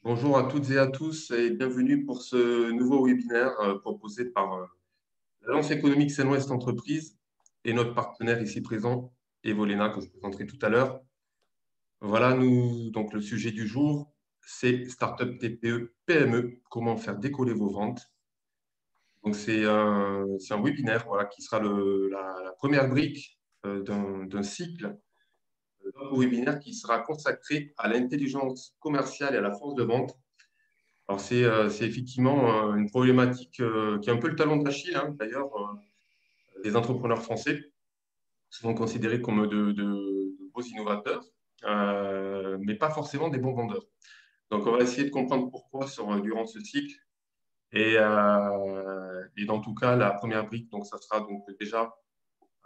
Bonjour à toutes et à tous et bienvenue pour ce nouveau webinaire proposé par l'Agence économique Seine-Ouest Entreprise et notre partenaire ici présent, Evolena, que je présenterai tout à l'heure. Voilà, donc le sujet du jour, c'est Startup TPE PME, comment faire décoller vos ventes. Donc c'est un webinaire voilà, qui sera la première brique d'un cycle d'un webinaire qui sera consacré à l'intelligence commerciale et à la force de vente. Alors, c'est effectivement une problématique qui est un peu le talon d'Achille, hein, d'ailleurs, des entrepreneurs français, souvent considérés comme de beaux innovateurs, mais pas forcément des bons vendeurs. Donc, on va essayer de comprendre pourquoi durant ce cycle. Et dans tout cas, la première brique, donc, ça sera donc déjà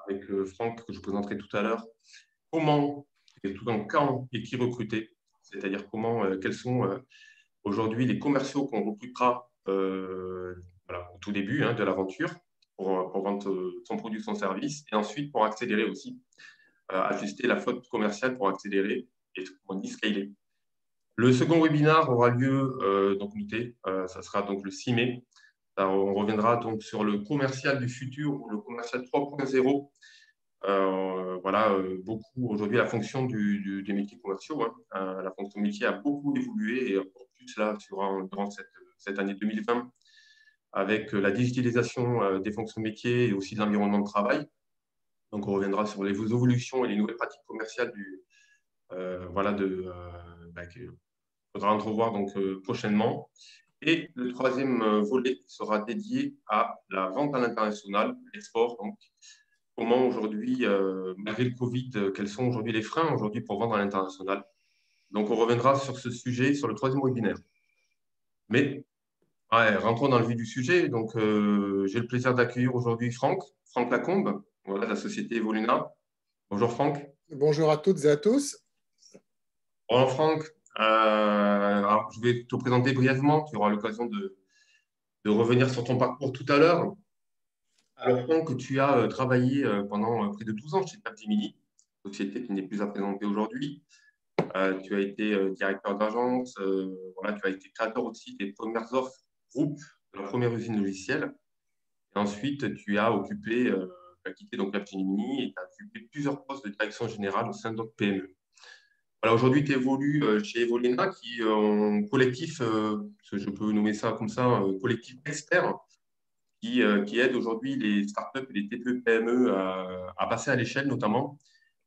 avec Franck, que je présenterai tout à l'heure, comment, et tout dans quand et qui recruter, c'est-à-dire quels sont aujourd'hui les commerciaux qu'on recrutera voilà, au tout début hein, de l'aventure pour vendre son produit, son service, et ensuite pour accélérer aussi, ajuster la flotte commerciale pour accélérer et, comme on dit, scaler. Le second webinaire aura lieu, donc noté, ça sera donc le 6 mai. Alors, on reviendra donc sur le commercial du futur ou le commercial 3.0. Voilà, beaucoup aujourd'hui la fonction des métiers commerciaux, hein. La fonction métier a beaucoup évolué et encore plus là durant cette année 2020 avec la digitalisation des fonctions métiers et aussi de l'environnement de travail. Donc on reviendra sur les évolutions et les nouvelles pratiques commerciales voilà, qu'il faudra entrevoir donc, prochainement. Et le troisième volet sera dédié à la vente à l'international, l'export. Donc, comment aujourd'hui, malgré le Covid, quels sont aujourd'hui les freins aujourd'hui pour vendre à l'international. Donc, on reviendra sur ce sujet sur le troisième webinaire. Mais ouais, rentrons dans le vif du sujet. Donc, j'ai le plaisir d'accueillir aujourd'hui Franck Lacombe, voilà, de la société Evoluna. Bonjour Franck. Bonjour à toutes et à tous. Bonjour Franck. Alors, je vais te présenter brièvement. Tu auras l'occasion de revenir sur ton parcours tout à l'heure. Alors, Franck, tu as travaillé pendant près de 12 ans chez Capgemini, société qui n'est plus à présenter aujourd'hui. Tu as été directeur d'agence, voilà, tu as été créateur aussi des premières offres groupe de la première usine logicielle. Et ensuite, tu as quitté donc Capgemini et tu as occupé plusieurs postes de direction générale au sein d'autres PME. Voilà, aujourd'hui, tu évolues chez Evolena, qui est un collectif, je peux nommer ça comme ça, un collectif expert qui aide aujourd'hui les startups et les TPE-PME à passer à l'échelle notamment.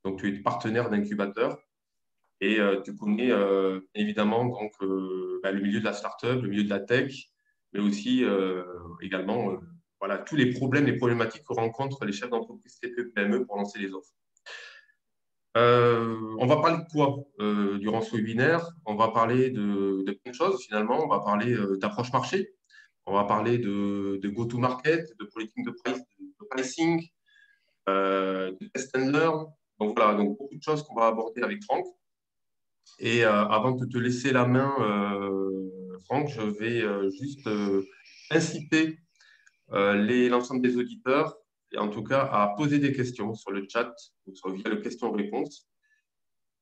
Donc, tu es partenaire d'incubateurs. Et tu connais évidemment donc, le milieu de la startup, le milieu de la tech, mais aussi également voilà, tous les problèmes, les problématiques que rencontrent les chefs d'entreprise TPE-PME pour lancer les offres. On va parler de quoi durant ce webinaire? On va parler de plein de choses finalement. On va parler d'approche marché. On va parler de go-to-market, de politique de pricing, de test and learn. Donc voilà, donc beaucoup de choses qu'on va aborder avec Franck. Et avant de te laisser la main, Franck, je vais juste inciter l'ensemble des auditeurs, et en tout cas à poser des questions sur le chat ou via le question-réponse.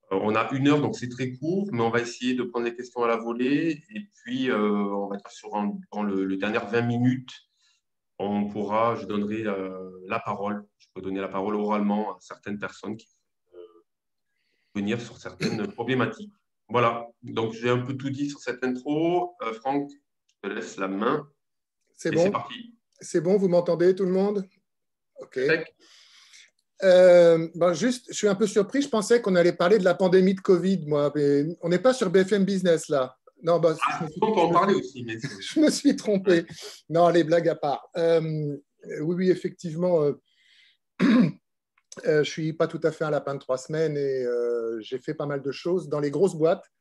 On a 1 heure, donc c'est très court, mais on va essayer de prendre les questions à la volée. Et puis, on va dire dans le dernier 20 minutes, je donnerai la parole. Je peux donner la parole oralement à certaines personnes qui venir sur certaines problématiques. Voilà, donc j'ai un peu tout dit sur cette intro. Franck, je te laisse la main C'est et c'est bon? parti. C'est bon, vous m'entendez tout le monde? OK. Sec. Juste, je suis un peu surpris. Je pensais qu'on allait parler de la pandémie de Covid, moi. Mais on n'est pas sur BFM Business, là. Non, Ah, on peut en parler aussi, mais je me suis ouais. trompé. Non, les blagues à part. Oui, effectivement, je ne suis pas tout à fait un lapin de 3 semaines et j'ai fait pas mal de choses dans les grosses boîtes.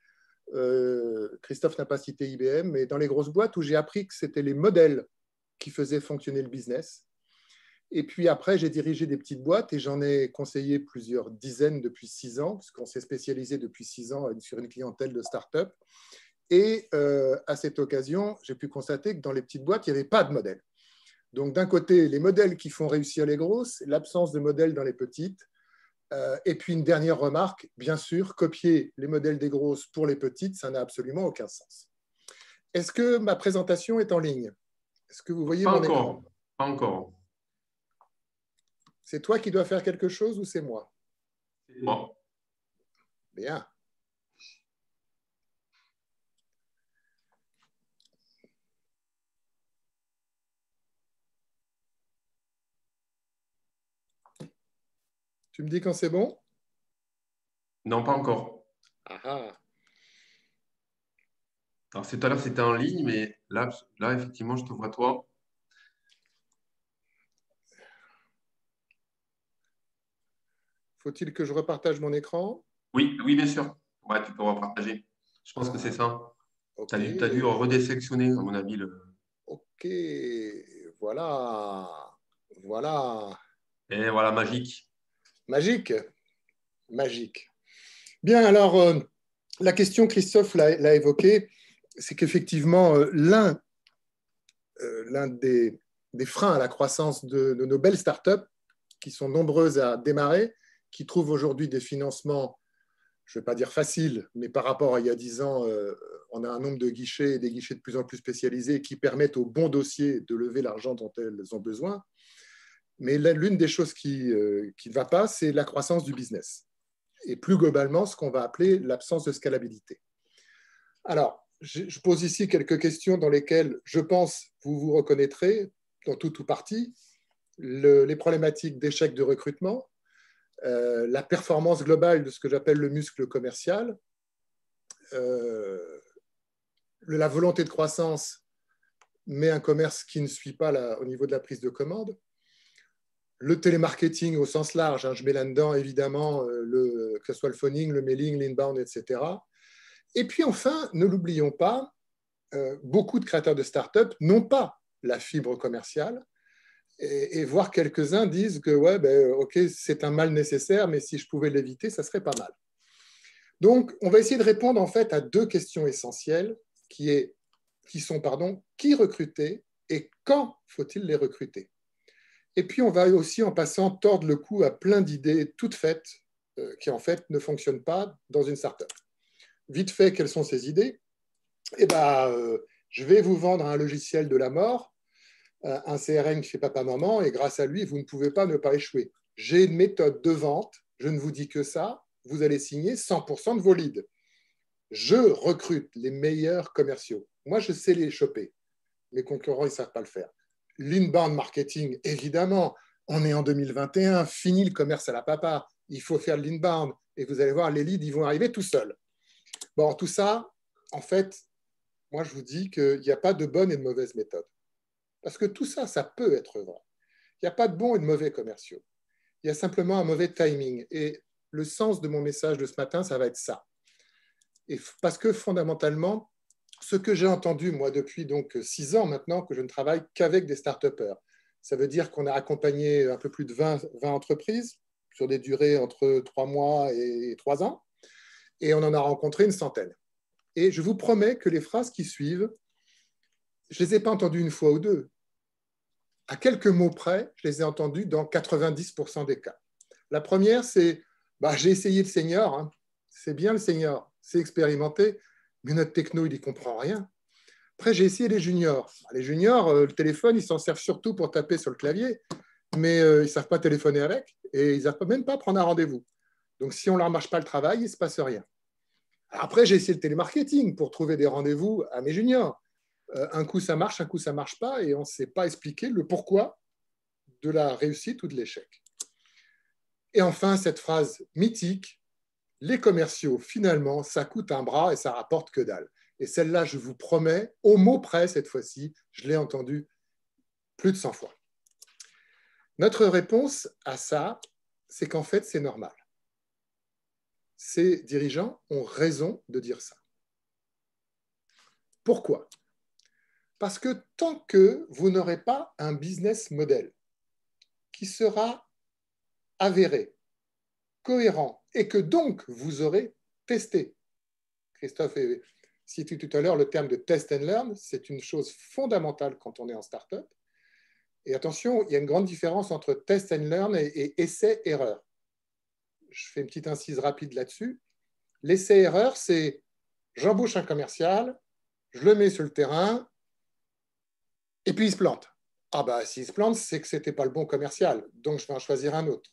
Christophe n'a pas cité IBM, mais dans les grosses boîtes où j'ai appris que c'était les modèles qui faisaient fonctionner le business. Et puis après, j'ai dirigé des petites boîtes et j'en ai conseillé plusieurs dizaines depuis 6 ans, puisqu'on s'est spécialisé depuis 6 ans sur une clientèle de start-up. Et à cette occasion, j'ai pu constater que dans les petites boîtes, il n'y avait pas de modèle. Donc d'un côté, les modèles qui font réussir les grosses, l'absence de modèles dans les petites. Et puis une dernière remarque, bien sûr, copier les modèles des grosses pour les petites, ça n'a absolument aucun sens. Est-ce que ma présentation est en ligne? Est-ce que vous voyez Pas mon écran? encore. Pas encore. C'est toi qui dois faire quelque chose ou c'est moi? C'est moi. Bien. Tu me dis quand c'est bon? Non, pas encore. Ah ah. Alors, tout à l'heure, c'était en ligne, mais là, effectivement, je te vois toi. Faut-il que je repartage mon écran? Oui, oui, bien sûr. Ouais, tu peux repartager. Je pense que c'est Ah, ça. Tu ok. as dû redésélectionner, à mon avis. Ok. Voilà. Voilà. Et voilà, magique. Magique. Magique. Bien, alors, la question, Christophe l'a évoquée, c'est qu'effectivement, l'un des freins à la croissance de nos belles startups, qui sont nombreuses à démarrer, qui trouvent aujourd'hui des financements, je ne vais pas dire faciles, mais par rapport à il y a 10 ans, on a un nombre de guichets et des guichets de plus en plus spécialisés qui permettent aux bons dossiers de lever l'argent dont elles ont besoin. Mais l'une des choses qui ne va pas, c'est la croissance du business. Et plus globalement, ce qu'on va appeler l'absence de scalabilité. Alors, je pose ici quelques questions dans lesquelles je pense vous vous reconnaîtrez, dans tout ou partie, les problématiques d'échec de recrutement, la performance globale de ce que j'appelle le muscle commercial, la volonté de croissance, mais un commerce qui ne suit pas au niveau de la prise de commande, le télémarketing au sens large, hein, je mets là-dedans évidemment que ce soit le phoning, le mailing, l'inbound, etc. Et puis enfin, ne l'oublions pas, beaucoup de créateurs de startups n'ont pas la fibre commerciale et voire quelques-uns disent que ouais, ben, ok, c'est un mal nécessaire, mais si je pouvais l'éviter, ça serait pas mal. Donc, on va essayer de répondre en fait à deux questions essentielles qui sont qui recruter et quand faut-il les recruter. Et puis, on va aussi, en passant, tordre le cou à plein d'idées toutes faites qui en fait ne fonctionnent pas dans une startup. Vite fait, quelles sont ces idées? Eh ben, je vais vous vendre un logiciel de la mort, un CRM qui fait papa-maman, et grâce à lui, vous ne pouvez pas ne pas échouer. J'ai une méthode de vente, je ne vous dis que ça, vous allez signer 100% de vos leads. Je recrute les meilleurs commerciaux. Moi, je sais les choper. Mes concurrents, ils ne savent pas le faire. L'inbound marketing, évidemment, on est en 2021, fini le commerce à la papa, il faut faire de l'inbound, et vous allez voir, les leads, ils vont arriver tout seuls. Bon, tout ça, en fait, moi, je vous dis qu'il n'y a pas de bonne et de mauvaise méthode. Parce que tout ça, ça peut être vrai. Il n'y a pas de bons et de mauvais commerciaux. Il y a simplement un mauvais timing. Et le sens de mon message de ce matin, ça va être ça. Et parce que fondamentalement, ce que j'ai entendu, moi, depuis donc 6 ans maintenant, que je ne travaille qu'avec des start-upers. Ça veut dire qu'on a accompagné un peu plus de 20 entreprises sur des durées entre 3 mois et 3 ans. Et on en a rencontré une centaine. Et je vous promets que les phrases qui suivent, je ne les ai pas entendues une fois ou deux. À quelques mots près, je les ai entendues dans 90% des cas. La première, c'est j'ai essayé le senior, hein. C'est bien le senior, c'est expérimenté, mais notre techno, il n'y comprend rien. Après, j'ai essayé les juniors. Les juniors, le téléphone, ils s'en servent surtout pour taper sur le clavier, mais ils ne savent pas téléphoner avec et ils ne savent même pas prendre un rendez-vous. Donc, si on ne leur marche pas le travail, il ne se passe rien. Après, j'ai essayé le télémarketing pour trouver des rendez-vous à mes juniors. Un coup, ça marche, un coup, ça ne marche pas et on ne sait pas expliquer le pourquoi de la réussite ou de l'échec. Et enfin, cette phrase mythique, les commerciaux, finalement, ça coûte un bras et ça rapporte que dalle. Et celle-là, je vous promets, au mot près cette fois-ci, je l'ai entendue plus de 100 fois. Notre réponse à ça, c'est qu'en fait, c'est normal. Ces dirigeants ont raison de dire ça. Pourquoi? Parce que tant que vous n'aurez pas un business model qui sera avéré, cohérent, et que donc vous aurez testé. Christophe a cité tout à l'heure le terme de test and learn, c'est une chose fondamentale quand on est en start-up. Et attention, il y a une grande différence entre test and learn et essai-erreur. Je fais une petite incise rapide là-dessus. L'essai-erreur, c'est j'embauche un commercial, je le mets sur le terrain, et puis il se plante. Ah bah, s'il se plante, c'est que ce n'était pas le bon commercial, donc je vais en choisir un autre.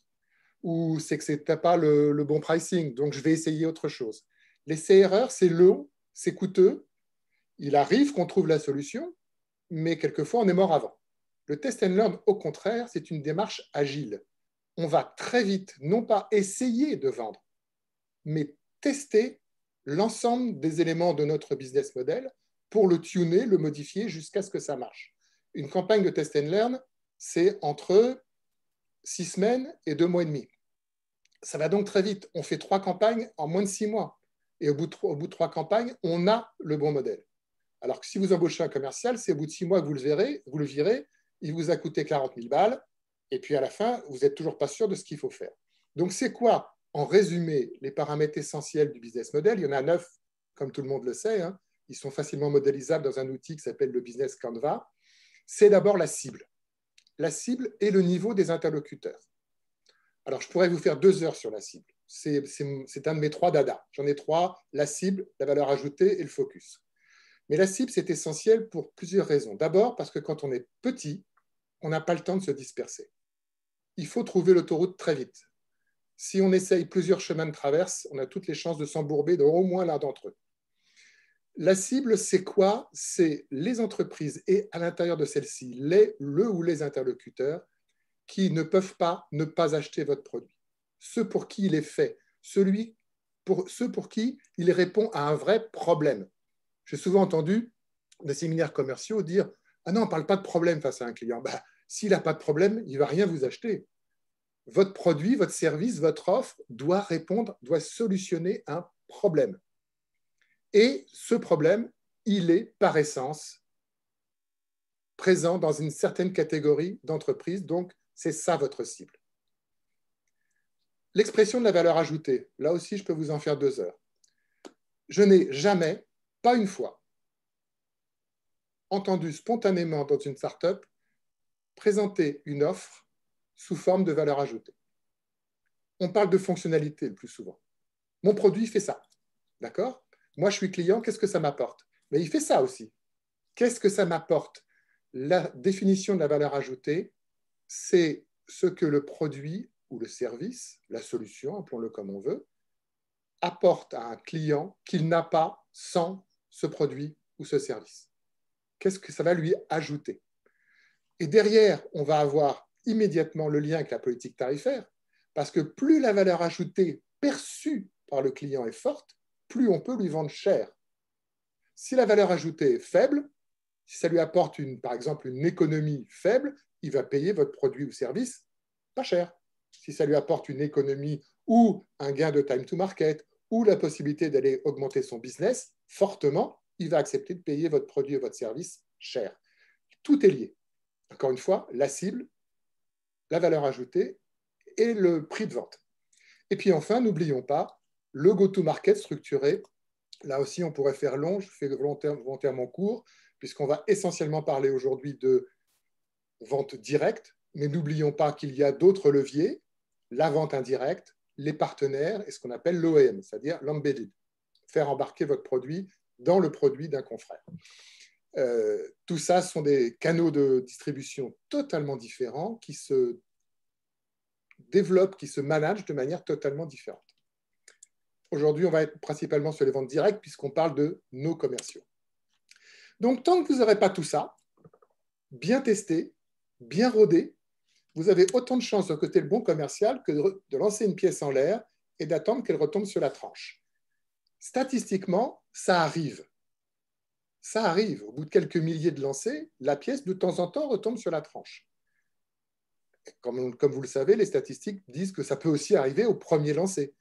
Ou c'est que ce n'était pas le bon pricing, donc je vais essayer autre chose. L'essai-erreur, c'est long, c'est coûteux. Il arrive qu'on trouve la solution, mais quelquefois, on est mort avant. Le test and learn, au contraire, c'est une démarche agile. On va très vite, non pas essayer de vendre, mais tester l'ensemble des éléments de notre business model pour le tuner, le modifier jusqu'à ce que ça marche. Une campagne de test and learn, c'est entre 6 semaines et 2 mois et demi. Ça va donc très vite. On fait 3 campagnes en moins de 6 mois. Et au bout de 3 campagnes, on a le bon modèle. Alors que si vous embauchez un commercial, c'est au bout de 6 mois que vous le virez, il vous a coûté 40 000 balles, et puis à la fin, vous n'êtes toujours pas sûr de ce qu'il faut faire. Donc c'est quoi, en résumé, les paramètres essentiels du business model? Il y en a 9, comme tout le monde le sait, hein. Ils sont facilement modélisables dans un outil qui s'appelle le Business Canva. C'est d'abord la cible. La cible et le niveau des interlocuteurs. Alors, je pourrais vous faire 2 heures sur la cible. C'est un de mes 3 dadas. J'en ai 3, la cible, la valeur ajoutée et le focus. Mais la cible, c'est essentiel pour plusieurs raisons. D'abord, parce que quand on est petit, on n'a pas le temps de se disperser. Il faut trouver l'autoroute très vite. Si on essaye plusieurs chemins de traverse, on a toutes les chances de s'embourber dans au moins l'un d'entre eux. La cible, c'est quoi? C'est les entreprises et à l'intérieur de celles-ci, le ou les interlocuteurs qui ne peuvent pas ne pas acheter votre produit. Ceux pour qui il est fait, ceux pour qui il répond à un vrai problème. J'ai souvent entendu des séminaires commerciaux dire « Ah non, on ne parle pas de problème face à un client. » S'il n'a pas de problème, il ne va rien vous acheter. Votre produit, votre service, votre offre doit répondre, doit solutionner un problème. Et ce problème, il est par essence présent dans une certaine catégorie d'entreprises, donc c'est ça votre cible. L'expression de la valeur ajoutée, là aussi je peux vous en faire 2 heures. Je n'ai jamais, pas une fois, entendu spontanément dans une start-up présenter une offre sous forme de valeur ajoutée. On parle de fonctionnalité le plus souvent. Mon produit fait ça, d'accord? Moi, je suis client, qu'est-ce que ça m'apporte? Mais il fait ça aussi. Qu'est-ce que ça m'apporte? La définition de la valeur ajoutée, c'est ce que le produit ou le service, la solution, appelons-le comme on veut, apporte à un client qu'il n'a pas sans ce produit ou ce service. Qu'est-ce que ça va lui ajouter? Et derrière, on va avoir immédiatement le lien avec la politique tarifaire, parce que plus la valeur ajoutée perçue par le client est forte, plus on peut lui vendre cher. Si la valeur ajoutée est faible, si ça lui apporte par exemple une économie faible, il va payer votre produit ou service pas cher. Si ça lui apporte une économie ou un gain de time to market ou la possibilité d'aller augmenter son business fortement, il va accepter de payer votre produit ou votre service cher. Tout est lié. Encore une fois, la cible, la valeur ajoutée et le prix de vente. Et puis enfin, n'oublions pas le go-to-market structuré. Là aussi, on pourrait faire long, je fais volontairement court, puisqu'on va essentiellement parler aujourd'hui de vente directe, mais n'oublions pas qu'il y a d'autres leviers, la vente indirecte, les partenaires et ce qu'on appelle l'OEM, c'est-à-dire l'embedded, faire embarquer votre produit dans le produit d'un confrère. Tout ça sont des canaux de distribution totalement différents qui se développent, qui se managent de manière totalement différente. Aujourd'hui, on va être principalement sur les ventes directes puisqu'on parle de nos commerciaux. Donc, tant que vous n'aurez pas tout ça, bien testé, bien rodé, vous avez autant de chances de recruter le bon commercial que de lancer une pièce en l'air et d'attendre qu'elle retombe sur la tranche. Statistiquement, ça arrive. Ça arrive. Au bout de quelques milliers de lancers, la pièce, de temps en temps, retombe sur la tranche. Comme vous le savez, les statistiques disent que ça peut aussi arriver au premier lancer.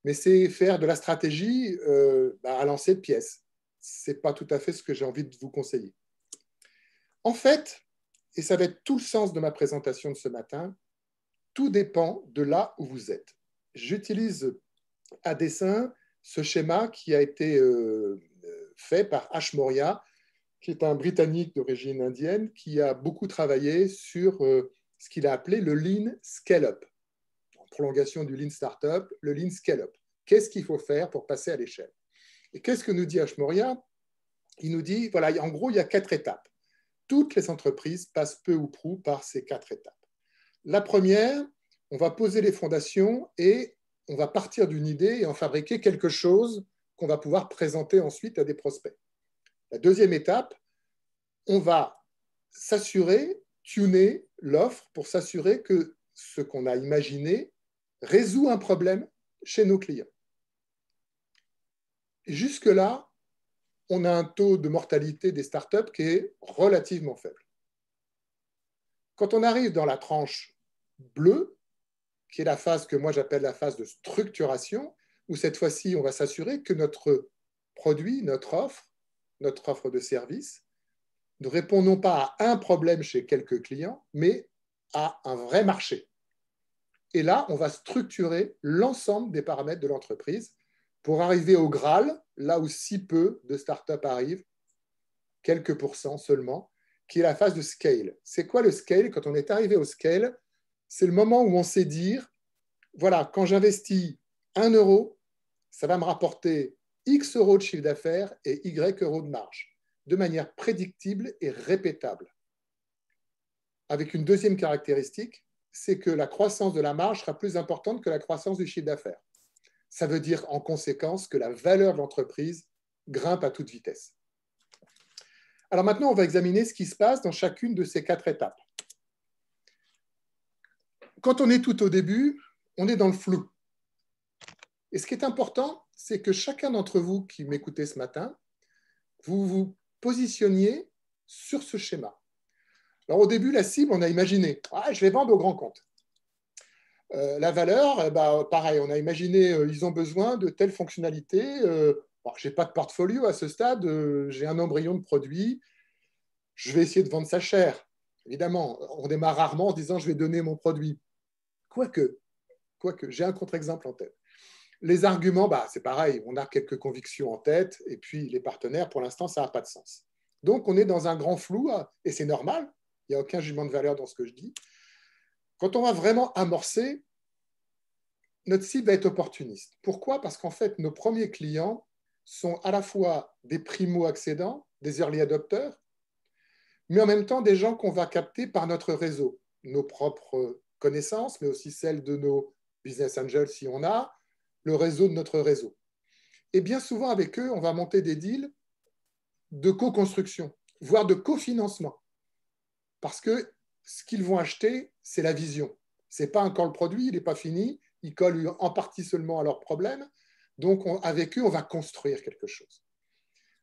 Mais c'est faire de la stratégie à lancer de pièces. Ce n'est pas tout à fait ce que j'ai envie de vous conseiller. En fait, et ça va être tout le sens de ma présentation de ce matin, tout dépend de là où vous êtes. J'utilise à dessein ce schéma qui a été fait par Ash Maurya, qui est un Britannique d'origine indienne, qui a beaucoup travaillé sur ce qu'il a appelé le Lean Scale-up. En prolongation du Lean Startup, le Lean Scale-up. Qu'est-ce qu'il faut faire pour passer à l'échelle? Et qu'est-ce que nous dit Ash Maurya? il nous dit, voilà, en gros, il y a 4 étapes. Toutes les entreprises passent peu ou prou par ces 4 étapes. La première, on va poser les fondations et on va partir d'une idée et en fabriquer quelque chose qu'on va pouvoir présenter ensuite à des prospects. La deuxième étape, on va s'assurer, tuner l'offre pour s'assurer que ce qu'on a imaginé résout un problème chez nos clients. Jusque-là, on a un taux de mortalité des startups qui est relativement faible. Quand on arrive dans la tranche bleue, qui est la phase que moi j'appelle la phase de structuration, où cette fois-ci, on va s'assurer que notre produit, notre offre de service, ne répond non pas à un problème chez quelques clients, mais à un vrai marché. Et là, on va structurer l'ensemble des paramètres de l'entreprise pour arriver au Graal, là où si peu de startups arrivent, quelques pourcents seulement, qui est la phase de scale. C'est quoi le scale? Quand on est arrivé au scale, c'est le moment où on sait dire, voilà, quand j'investis 1 euro, ça va me rapporter X euros de chiffre d'affaires et Y euros de marge, de manière prédictible et répétable. Avec une deuxième caractéristique, c'est que la croissance de la marge sera plus importante que la croissance du chiffre d'affaires. Ça veut dire en conséquence que la valeur de l'entreprise grimpe à toute vitesse. Alors maintenant, on va examiner ce qui se passe dans chacune de ces 4 étapes. Quand on est tout au début, on est dans le flou. Et ce qui est important, c'est que chacun d'entre vous qui m'écoutez ce matin, vous vous positionniez sur ce schéma. Alors au début, la cible, on a imaginé, je vais vendre au grand compte. La valeur, pareil, on a imaginé, ils ont besoin de telle fonctionnalité. Je n'ai pas de portfolio à ce stade, j'ai un embryon de produit, je vais essayer de vendre ça cher. Évidemment, on démarre rarement en se disant, je vais donner mon produit. Quoique, j'ai un contre-exemple en tête. Les arguments, c'est pareil, on a quelques convictions en tête, et puis les partenaires, pour l'instant, ça n'a pas de sens. Donc, on est dans un grand flou, et c'est normal, il n'y a aucun jugement de valeur dans ce que je dis. Quand on va vraiment amorcer, notre cible va être opportuniste. Pourquoi? Parce qu'en fait, nos premiers clients sont à la fois des primo-accédants, des early adopters, mais en même temps des gens qu'on va capter par notre réseau, nos propres connaissances, mais aussi celles de nos business angels si on a, le réseau de notre réseau. Et bien souvent, avec eux, on va monter des deals de co-construction, voire de cofinancement. Parce que ce qu'ils vont acheter, c'est la vision. Ce n'est pas encore le produit, il n'est pas fini, ils collent en partie seulement à leurs problèmes. Donc, avec eux, on va construire quelque chose.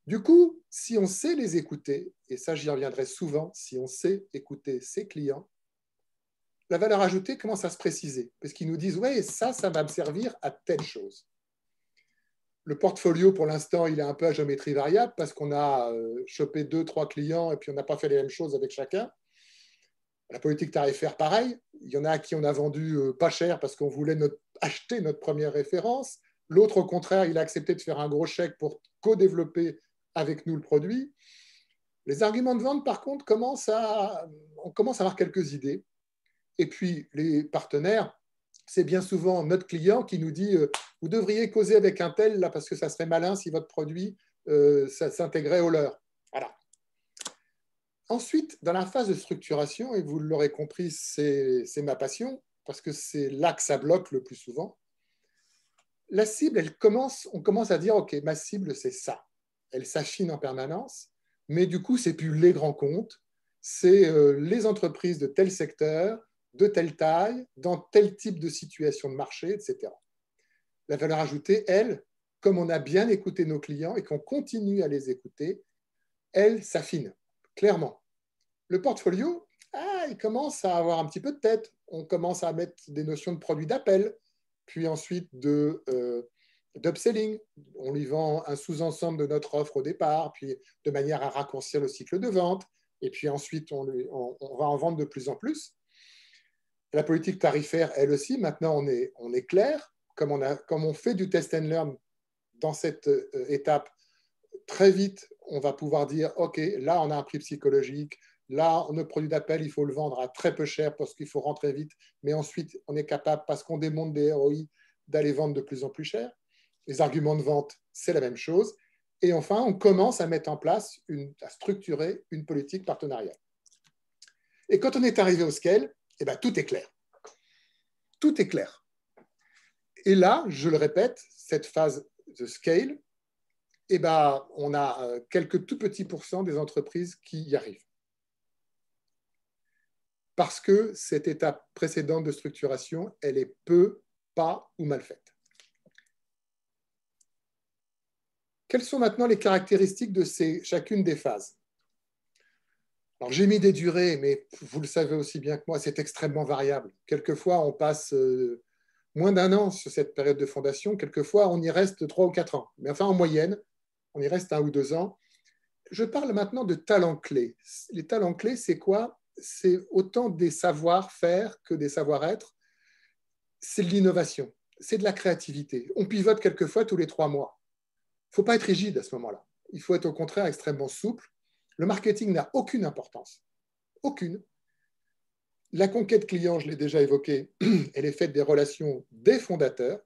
Du coup, si on sait les écouter, et ça j'y reviendrai souvent, si on sait écouter ses clients, la valeur ajoutée commence à se préciser, parce qu'ils nous disent, ouais, ça va me servir à telle chose. Le portfolio, pour l'instant, il est un peu à géométrie variable, parce qu'on a chopé 2-3 clients, et puis on n'a pas fait les mêmes choses avec chacun. La politique tarifaire, pareil. Il y en a à qui on a vendu pas cher parce qu'on voulait acheter notre première référence. L'autre, au contraire, il a accepté de faire un gros chèque pour co-développer avec nous le produit. Les arguments de vente, par contre, on commence à avoir quelques idées. Et puis, les partenaires, c'est bien souvent notre client qui nous dit vous devriez causer avec un tel, là, parce que ça serait malin si votre produit ça s'intégrait au leur. Voilà. Ensuite, dans la phase de structuration, et vous l'aurez compris, c'est ma passion, parce que c'est là que ça bloque le plus souvent, la cible, on commence à dire, OK, ma cible, c'est ça. Elle s'affine en permanence, mais du coup, c'est plus les grands comptes, c'est les entreprises de tel secteur, de telle taille, dans tel type de situation de marché, etc. La valeur ajoutée, elle, comme on a bien écouté nos clients et qu'on continue à les écouter, elle s'affine, clairement. Le portfolio, il commence à avoir un petit peu de tête. On commence à mettre des notions de produits d'appel, puis ensuite d'upselling. On lui vend un sous-ensemble de notre offre au départ, puis de manière à raccourcir le cycle de vente. Et puis ensuite, on va en vendre de plus en plus. La politique tarifaire, elle aussi, maintenant, on est clair. Comme on fait du test and learn dans cette étape, très vite, on va pouvoir dire, OK, là, on a un prix psychologique. Là, notre produit d'appel, il faut le vendre à très peu cher parce qu'il faut rentrer vite. Mais ensuite, on est capable, parce qu'on démonte des ROI, d'aller vendre de plus en plus cher. Les arguments de vente, c'est la même chose. Et enfin, on commence à mettre en place, à structurer une politique partenariale. Et quand on est arrivé au scale, eh ben, tout est clair. Tout est clair. Et là, je le répète, cette phase de scale, eh ben, on a quelques tout petits pourcents des entreprises qui y arrivent. Parce que cette étape précédente de structuration, elle est peu, pas ou mal faite. Quelles sont maintenant les caractéristiques de chacune des phases? Alors, j'ai mis des durées, mais vous le savez aussi bien que moi, c'est extrêmement variable. Quelquefois, on passe moins d'un an sur cette période de fondation. Quelquefois, on y reste 3 ou 4 ans. Mais enfin, en moyenne, on y reste 1 ou 2 ans. Je parle maintenant de talents clés. Les talents clés, c'est quoi? C'est autant des savoir-faire que des savoir-être. C'est de l'innovation, c'est de la créativité. On pivote quelquefois tous les 3 mois. Il ne faut pas être rigide à ce moment-là. Il faut être au contraire extrêmement souple. Le marketing n'a aucune importance. Aucune. La conquête client, je l'ai déjà évoqué, elle est faite des relations des fondateurs.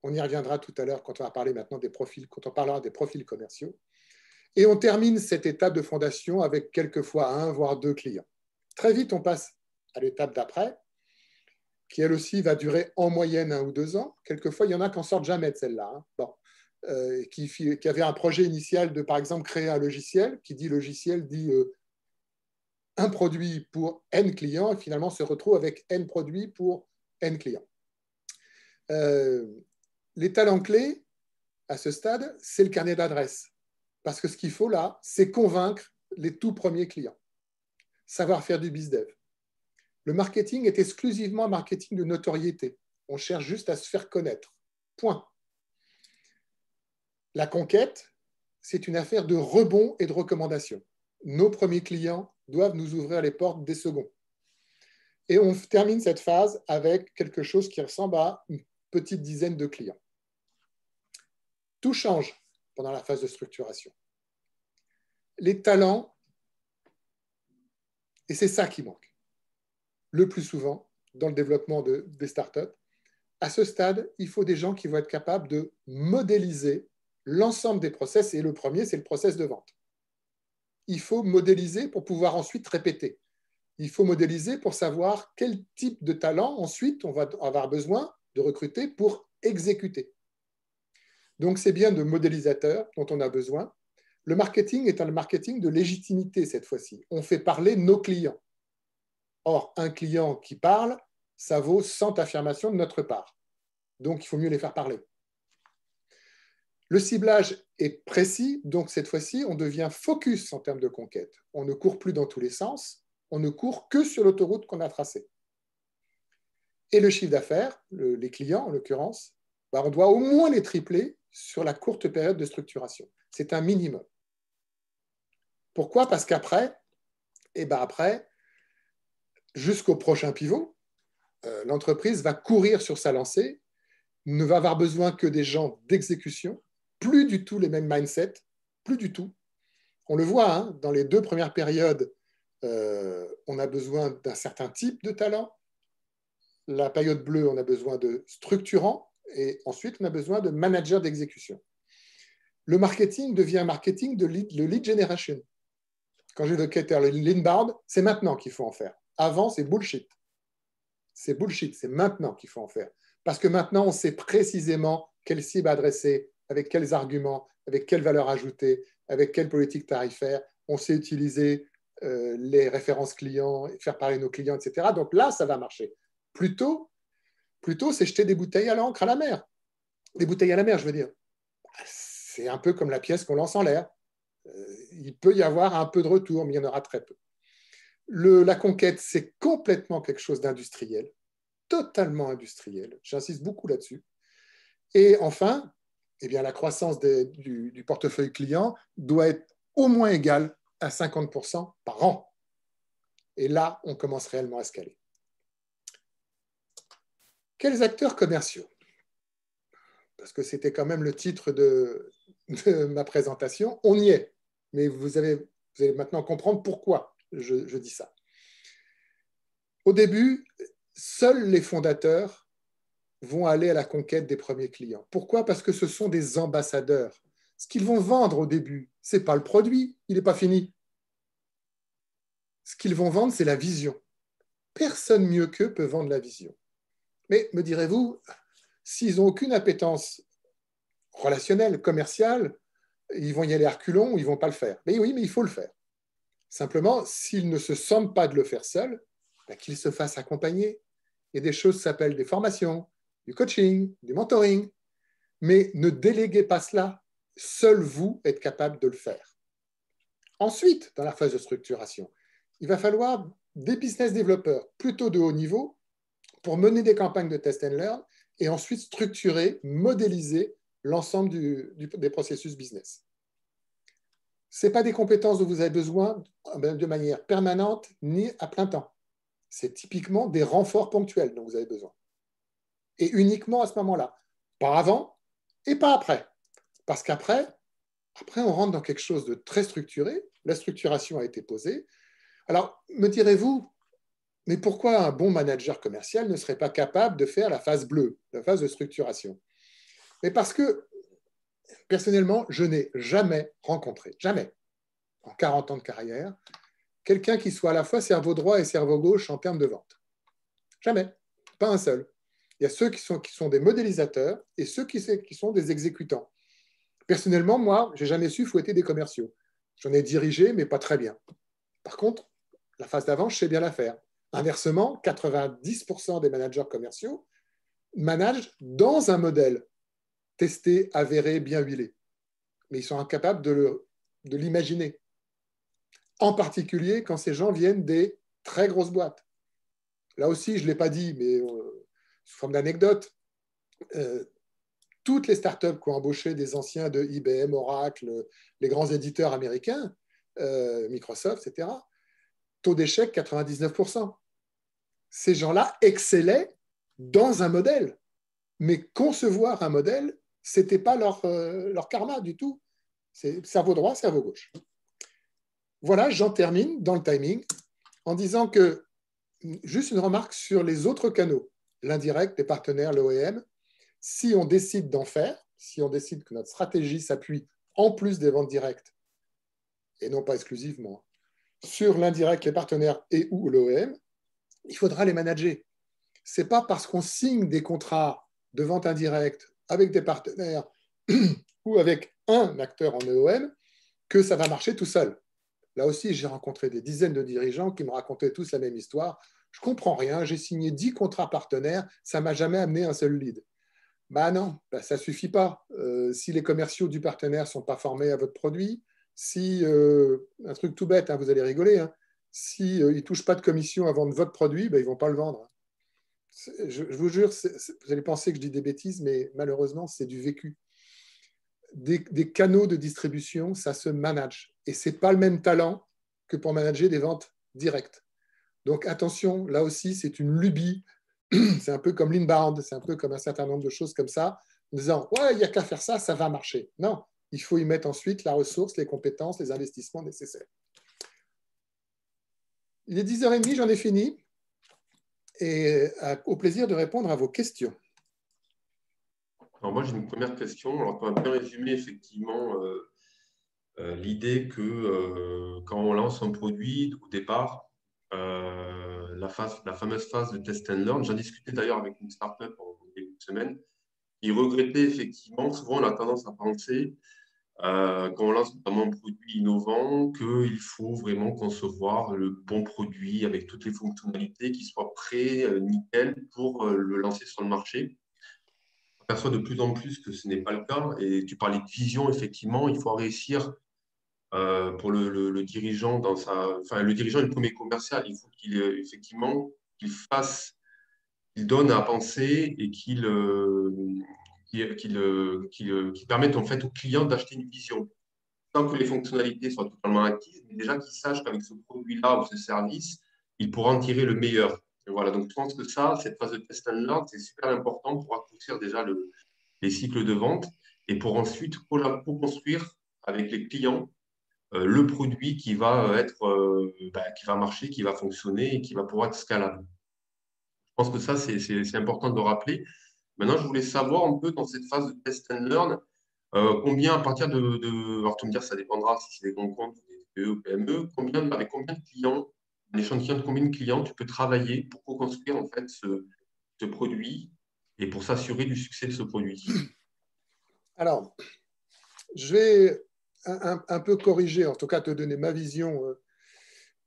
On y reviendra tout à l'heure quand on va parler maintenant des profils, quand on parlera des profils commerciaux. Et on termine cette étape de fondation avec quelquefois 1 voire 2 clients. Très vite, on passe à l'étape d'après, qui elle aussi va durer en moyenne 1 ou 2 ans. Quelquefois, il y en a qui n'en sortent jamais de celle-là. Hein. Bon. Qui avait un projet initial de, par exemple, créer un logiciel, qui dit logiciel dit un produit pour N clients, et finalement se retrouve avec N produits pour N clients. Les talents clés, à ce stade, c'est le carnet d'adresses. Parce que ce qu'il faut là, c'est convaincre les tout premiers clients. Savoir faire du bizdev. Le marketing est exclusivement un marketing de notoriété. On cherche juste à se faire connaître. Point. La conquête, c'est une affaire de rebond et de recommandation. Nos premiers clients doivent nous ouvrir les portes des seconds. Et on termine cette phase avec quelque chose qui ressemble à une petite dizaine de clients. Tout change pendant la phase de structuration. Les talents, et c'est ça qui manque, le plus souvent dans le développement des startups. À ce stade, il faut des gens qui vont être capables de modéliser l'ensemble des process, et le premier, c'est le process de vente. Il faut modéliser pour pouvoir ensuite répéter. Il faut modéliser pour savoir quel type de talent, ensuite, on va avoir besoin de recruter pour exécuter. Donc, c'est bien de modélisateurs dont on a besoin. Le marketing est un marketing de légitimité cette fois-ci. On fait parler nos clients. Or, un client qui parle, ça vaut 100 affirmations de notre part. Donc, il faut mieux les faire parler. Le ciblage est précis, donc cette fois-ci, on devient focus en termes de conquête. On ne court plus dans tous les sens, on ne court que sur l'autoroute qu'on a tracée. Et le chiffre d'affaires, les clients en l'occurrence, on doit au moins les tripler sur la courte période de structuration. C'est un minimum. Pourquoi? Parce qu'après, jusqu'au prochain pivot, l'entreprise va courir sur sa lancée, ne va avoir besoin que des gens d'exécution, plus du tout les mêmes mindsets, plus du tout. On le voit, hein, dans les 2 premières périodes, on a besoin d'un certain type de talent. La période bleue, on a besoin de structurants, et ensuite, on a besoin de managers d'exécution. Le marketing devient un marketing de lead generation. Quand j'évoquais le l'inbound, c'est maintenant qu'il faut en faire. Avant, c'est bullshit. C'est bullshit, c'est maintenant qu'il faut en faire. Parce que maintenant, on sait précisément quelle cible adresser, avec quels arguments, avec quelle valeur ajoutée, avec quelle politique tarifaire. On sait utiliser les références clients, faire parler nos clients, etc. Donc là, ça va marcher. Plutôt, c'est jeter des bouteilles à l'encre à la mer. Des bouteilles à la mer, je veux dire. C'est un peu comme la pièce qu'on lance en l'air. Il peut y avoir un peu de retour, mais il y en aura très peu. La conquête, c'est complètement quelque chose d'industriel, totalement industriel. J'insiste beaucoup là-dessus. Et enfin, la croissance du portefeuille client doit être au moins égale à 50% par an. Et là, on commence réellement à escaler. Quels acteurs commerciaux? Parce que c'était quand même le titre de ma présentation. On y est. Mais vous allez maintenant comprendre pourquoi je dis ça. Au début, seuls les fondateurs vont aller à la conquête des premiers clients. Pourquoi? Parce que ce sont des ambassadeurs. Ce qu'ils vont vendre au début, ce n'est pas le produit, il n'est pas fini. Ce qu'ils vont vendre, c'est la vision. Personne mieux qu'eux peut vendre la vision. Mais me direz-vous, s'ils n'ont aucune appétence relationnelle, commerciale, ils vont y aller à reculons ou ils ne vont pas le faire. Mais oui, mais il faut le faire. Simplement, s'ils ne se sentent pas de le faire seuls, qu'ils se fassent accompagner. Il y a des choses qui s'appellent des formations, du coaching, du mentoring. Mais ne déléguez pas cela. Seul vous êtes capable de le faire. Ensuite, dans la phase de structuration, il va falloir des business développeurs plutôt de haut niveau pour mener des campagnes de test and learn et ensuite structurer, modéliser l'ensemble des processus business. Ce n'est pas des compétences dont vous avez besoin de manière permanente ni à plein temps. C'est typiquement des renforts ponctuels dont vous avez besoin. Et uniquement à ce moment-là. Pas avant et pas après. Parce qu'après, on rentre dans quelque chose de très structuré. La structuration a été posée. Alors, me direz-vous, mais pourquoi un bon manager commercial ne serait pas capable de faire la phase bleue, la phase de structuration? Mais parce que, personnellement, je n'ai jamais rencontré, jamais, en 40 ans de carrière, quelqu'un qui soit à la fois cerveau droit et cerveau gauche en termes de vente. Jamais, pas un seul. Il y a ceux qui sont des modélisateurs et ceux qui sont des exécutants. Personnellement, moi, je n'ai jamais su fouetter des commerciaux. J'en ai dirigé, mais pas très bien. Par contre, la phase d'avant, je sais bien la faire. Inversement, 90% des managers commerciaux managent dans un modèle testé, avéré, bien huilé. Mais ils sont incapables de l'imaginer. En particulier quand ces gens viennent des très grosses boîtes. Là aussi, je ne l'ai pas dit, mais sous forme d'anecdote, toutes les startups qui ont embauché des anciens de IBM, Oracle, les grands éditeurs américains, Microsoft, etc., taux d'échec 99%. Ces gens-là excellaient dans un modèle. Mais concevoir un modèle, ce n'était pas leur karma du tout. C'est cerveau droit, cerveau gauche. Voilà, j'en termine dans le timing en disant que, juste une remarque sur les autres canaux, l'indirect, les partenaires, l'OEM, si on décide d'en faire, si on décide que notre stratégie s'appuie en plus des ventes directes, et non pas exclusivement, sur l'indirect, les partenaires et ou l'OEM, il faudra les manager. Ce n'est pas parce qu'on signe des contrats de vente indirecte avec des partenaires ou avec un acteur en EOM que ça va marcher tout seul. Là aussi, j'ai rencontré des dizaines de dirigeants qui me racontaient tous la même histoire. Je ne comprends rien, j'ai signé 10 contrats partenaires, ça ne m'a jamais amené un seul lead. Ben non, ça ne suffit pas. Si les commerciaux du partenaire ne sont pas formés à votre produit, si, un truc tout bête, hein, vous allez rigoler, hein, s'ils ne touchent pas de commission à vendre votre produit, ben, ils ne vont pas le vendre. Je vous jure, vous allez penser que je dis des bêtises, mais malheureusement, c'est du vécu. Des canaux de distribution, ça se manage. Et ce n'est pas le même talent que pour manager des ventes directes. Donc attention, là aussi, c'est une lubie. C'est un peu comme l'inbound, c'est un peu comme un certain nombre de choses comme ça, en disant, ouais, il n'y a qu'à faire ça, ça va marcher. Non, il faut y mettre ensuite la ressource, les compétences, les investissements nécessaires. Il est 10h30, j'en ai fini. Et au plaisir de répondre à vos questions. Alors moi, j'ai une première question. Alors, tu as bien résumé effectivement l'idée que quand on lance un produit, au départ, la fameuse phase de test and learn, j'en discutais d'ailleurs avec une startup en début de semaine, qui regrettait effectivement, souvent on a tendance à penser, quand on lance notamment un produit innovant, qu'il faut vraiment concevoir le bon produit avec toutes les fonctionnalités qui soient prêts, nickel, pour le lancer sur le marché. On aperçoit de plus en plus que ce n'est pas le cas. Et tu parlais de vision, effectivement, il faut réussir pour le dirigeant enfin, le dirigeant est le premier commercial. Il faut qu'il effectivement qu'il donne à penser et qu'il permette en fait au client d'acheter une vision. Sans que les fonctionnalités soient totalement acquises, mais déjà qu'il sache qu'avec ce produit-là ou ce service, il pourra en tirer le meilleur. Et voilà, donc je pense que cette phase de test and learn, c'est super important pour raccourcir déjà les cycles de vente et pour ensuite co-construire avec les clients le produit qui va qui va marcher, qui va fonctionner et qui va pouvoir être scalable. Je pense que ça, c'est important de le rappeler. Maintenant, je voulais savoir un peu dans cette phase de test and learn, Combien, à partir alors tu me dire, ça dépendra si c'est des grands comptes, des TPE ou PME, avec combien de clients, un échantillon de combien de clients tu peux travailler pour co-construire en fait ce produit et pour s'assurer du succès de ce produit? Alors, je vais un peu corriger, en tout cas te donner ma vision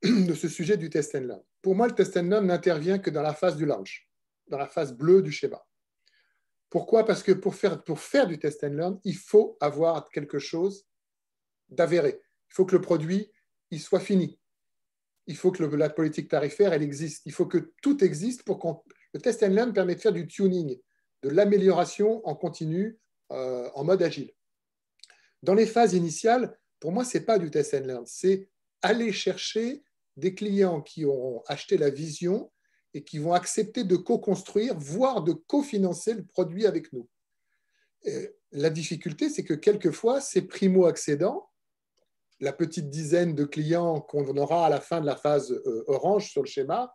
de ce sujet du test and learn. Pour moi, le test and learn n'intervient que dans la phase du launch, dans la phase bleue du schéma. Pourquoi? Parce que pour faire du test and learn, il faut avoir quelque chose d'avéré. Il faut que le produit il soit fini. Il faut que la politique tarifaire elle existe. Il faut que tout existe pour qu'on. Le test and learn permet de faire du tuning, de l'amélioration en continu, en mode agile. Dans les phases initiales, pour moi, ce n'est pas du test and learn, c'est aller chercher des clients qui auront acheté la vision et qui vont accepter de co-construire, voire de cofinancer le produit avec nous. Et la difficulté, c'est que quelquefois, ces primo-accédants, la petite dizaine de clients qu'on aura à la fin de la phase orange sur le schéma,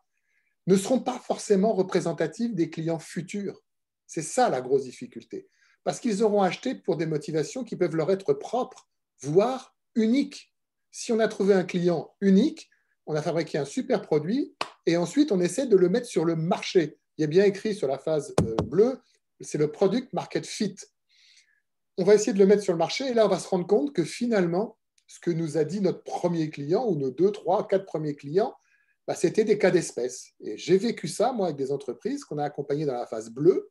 ne seront pas forcément représentatifs des clients futurs. C'est ça la grosse difficulté. Parce qu'ils auront acheté pour des motivations qui peuvent leur être propres, voire uniques. Si on a trouvé un client unique, on a fabriqué un super produit et ensuite on essaie de le mettre sur le marché. Il y a bien écrit sur la phase bleue, c'est le product market fit. On va essayer de le mettre sur le marché et là on va se rendre compte que finalement, ce que nous a dit notre premier client ou nos 2, 3, 4 premiers clients, bah, c'était des cas d'espèce. Et j'ai vécu ça, moi, avec des entreprises qu'on a accompagnées dans la phase bleue.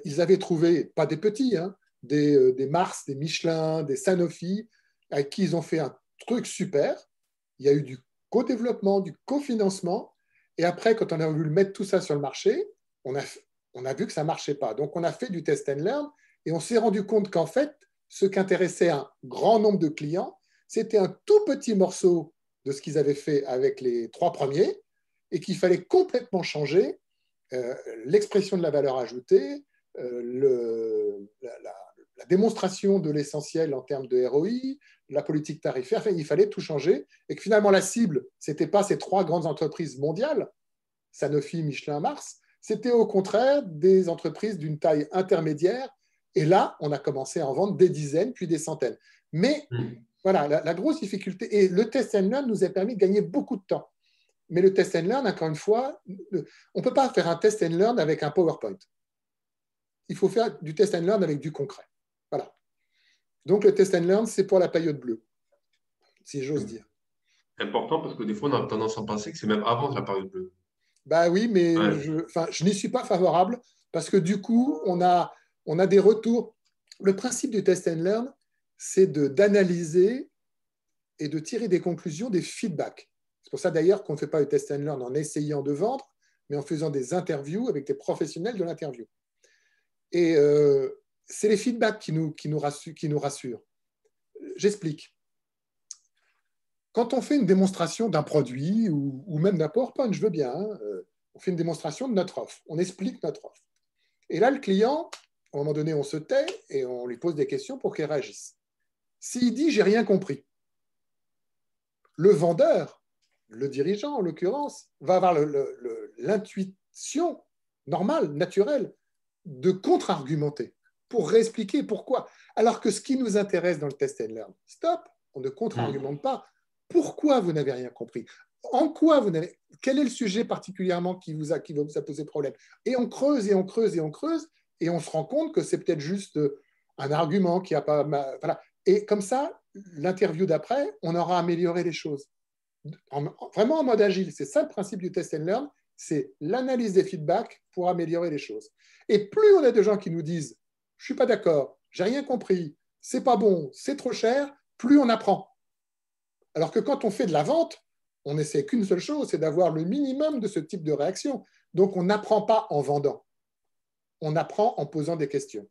Ils avaient trouvé, pas des petits, hein, des Mars, des Michelin, des Sanofi, avec qui ils ont fait un truc super. Il y a eu du co-développement, du cofinancement. Et après, quand on a voulu mettre tout ça sur le marché, on a vu que ça ne marchait pas. Donc, on a fait du test and learn et on s'est rendu compte qu'en fait, ce qu'intéressait un grand nombre de clients, c'était un tout petit morceau de ce qu'ils avaient fait avec les 3 premiers et qu'il fallait complètement changer l'expression de la valeur ajoutée, la démonstration de l'essentiel en termes de ROI, la politique tarifaire, enfin, il fallait tout changer et que finalement la cible, ce n'était pas ces 3 grandes entreprises mondiales, Sanofi, Michelin, Mars, c'était au contraire des entreprises d'une taille intermédiaire et là, on a commencé à en vendre des dizaines, puis des centaines. Mais voilà, la grosse difficulté, et le test and learn nous a permis de gagner beaucoup de temps. Mais le test and learn, encore une fois, on ne peut pas faire un test and learn avec un PowerPoint. Il faut faire du test and learn avec du concret. Voilà. Donc, le test and learn, c'est pour la période bleue, si j'ose dire. C'est important parce que des fois, on a tendance à penser que c'est même avant la période bleue. Bah oui, mais Ouais. je n'y suis pas favorable parce que du coup, on a des retours. Le principe du test and learn, c'est d'analyser et de tirer des conclusions, des feedbacks. C'est pour ça d'ailleurs qu'on ne fait pas le test and learn en essayant de vendre, mais en faisant des interviews avec des professionnels de l'interview. Et c'est les feedbacks qui nous rassurent. J'explique. Quand on fait une démonstration d'un produit ou même d'un PowerPoint, je veux bien, hein, on fait une démonstration de notre offre, on explique notre offre. Et là, le client, à un moment donné, on se tait et on lui pose des questions pour qu'il réagisse. S'il dit « j'ai rien compris », le vendeur, le dirigeant en l'occurrence, va avoir l'intuition normale, naturelle, de contre-argumenter pour réexpliquer pourquoi. Alors que ce qui nous intéresse dans le test and learn, stop, on ne contre-argumente pas. Pourquoi vous n'avez rien compris? En quoi vous n'avez... Quel est le sujet particulièrement qui vous a posé problème? Et on creuse et on creuse et on creuse et on se rend compte que c'est peut-être juste un argument qui n'a pas... Voilà. Et comme ça, l'interview d'après, on aura amélioré les choses. Vraiment en mode agile. C'est ça le principe du test and learn, c'est l'analyse des feedbacks pour améliorer les choses. Et plus on a de gens qui nous disent « je ne suis pas d'accord, j'ai rien compris, c'est pas bon, c'est trop cher », plus on apprend. Alors que quand on fait de la vente, on n'essaie qu'une seule chose, c'est d'avoir le minimum de ce type de réaction. Donc on n'apprend pas en vendant, on apprend en posant des questions.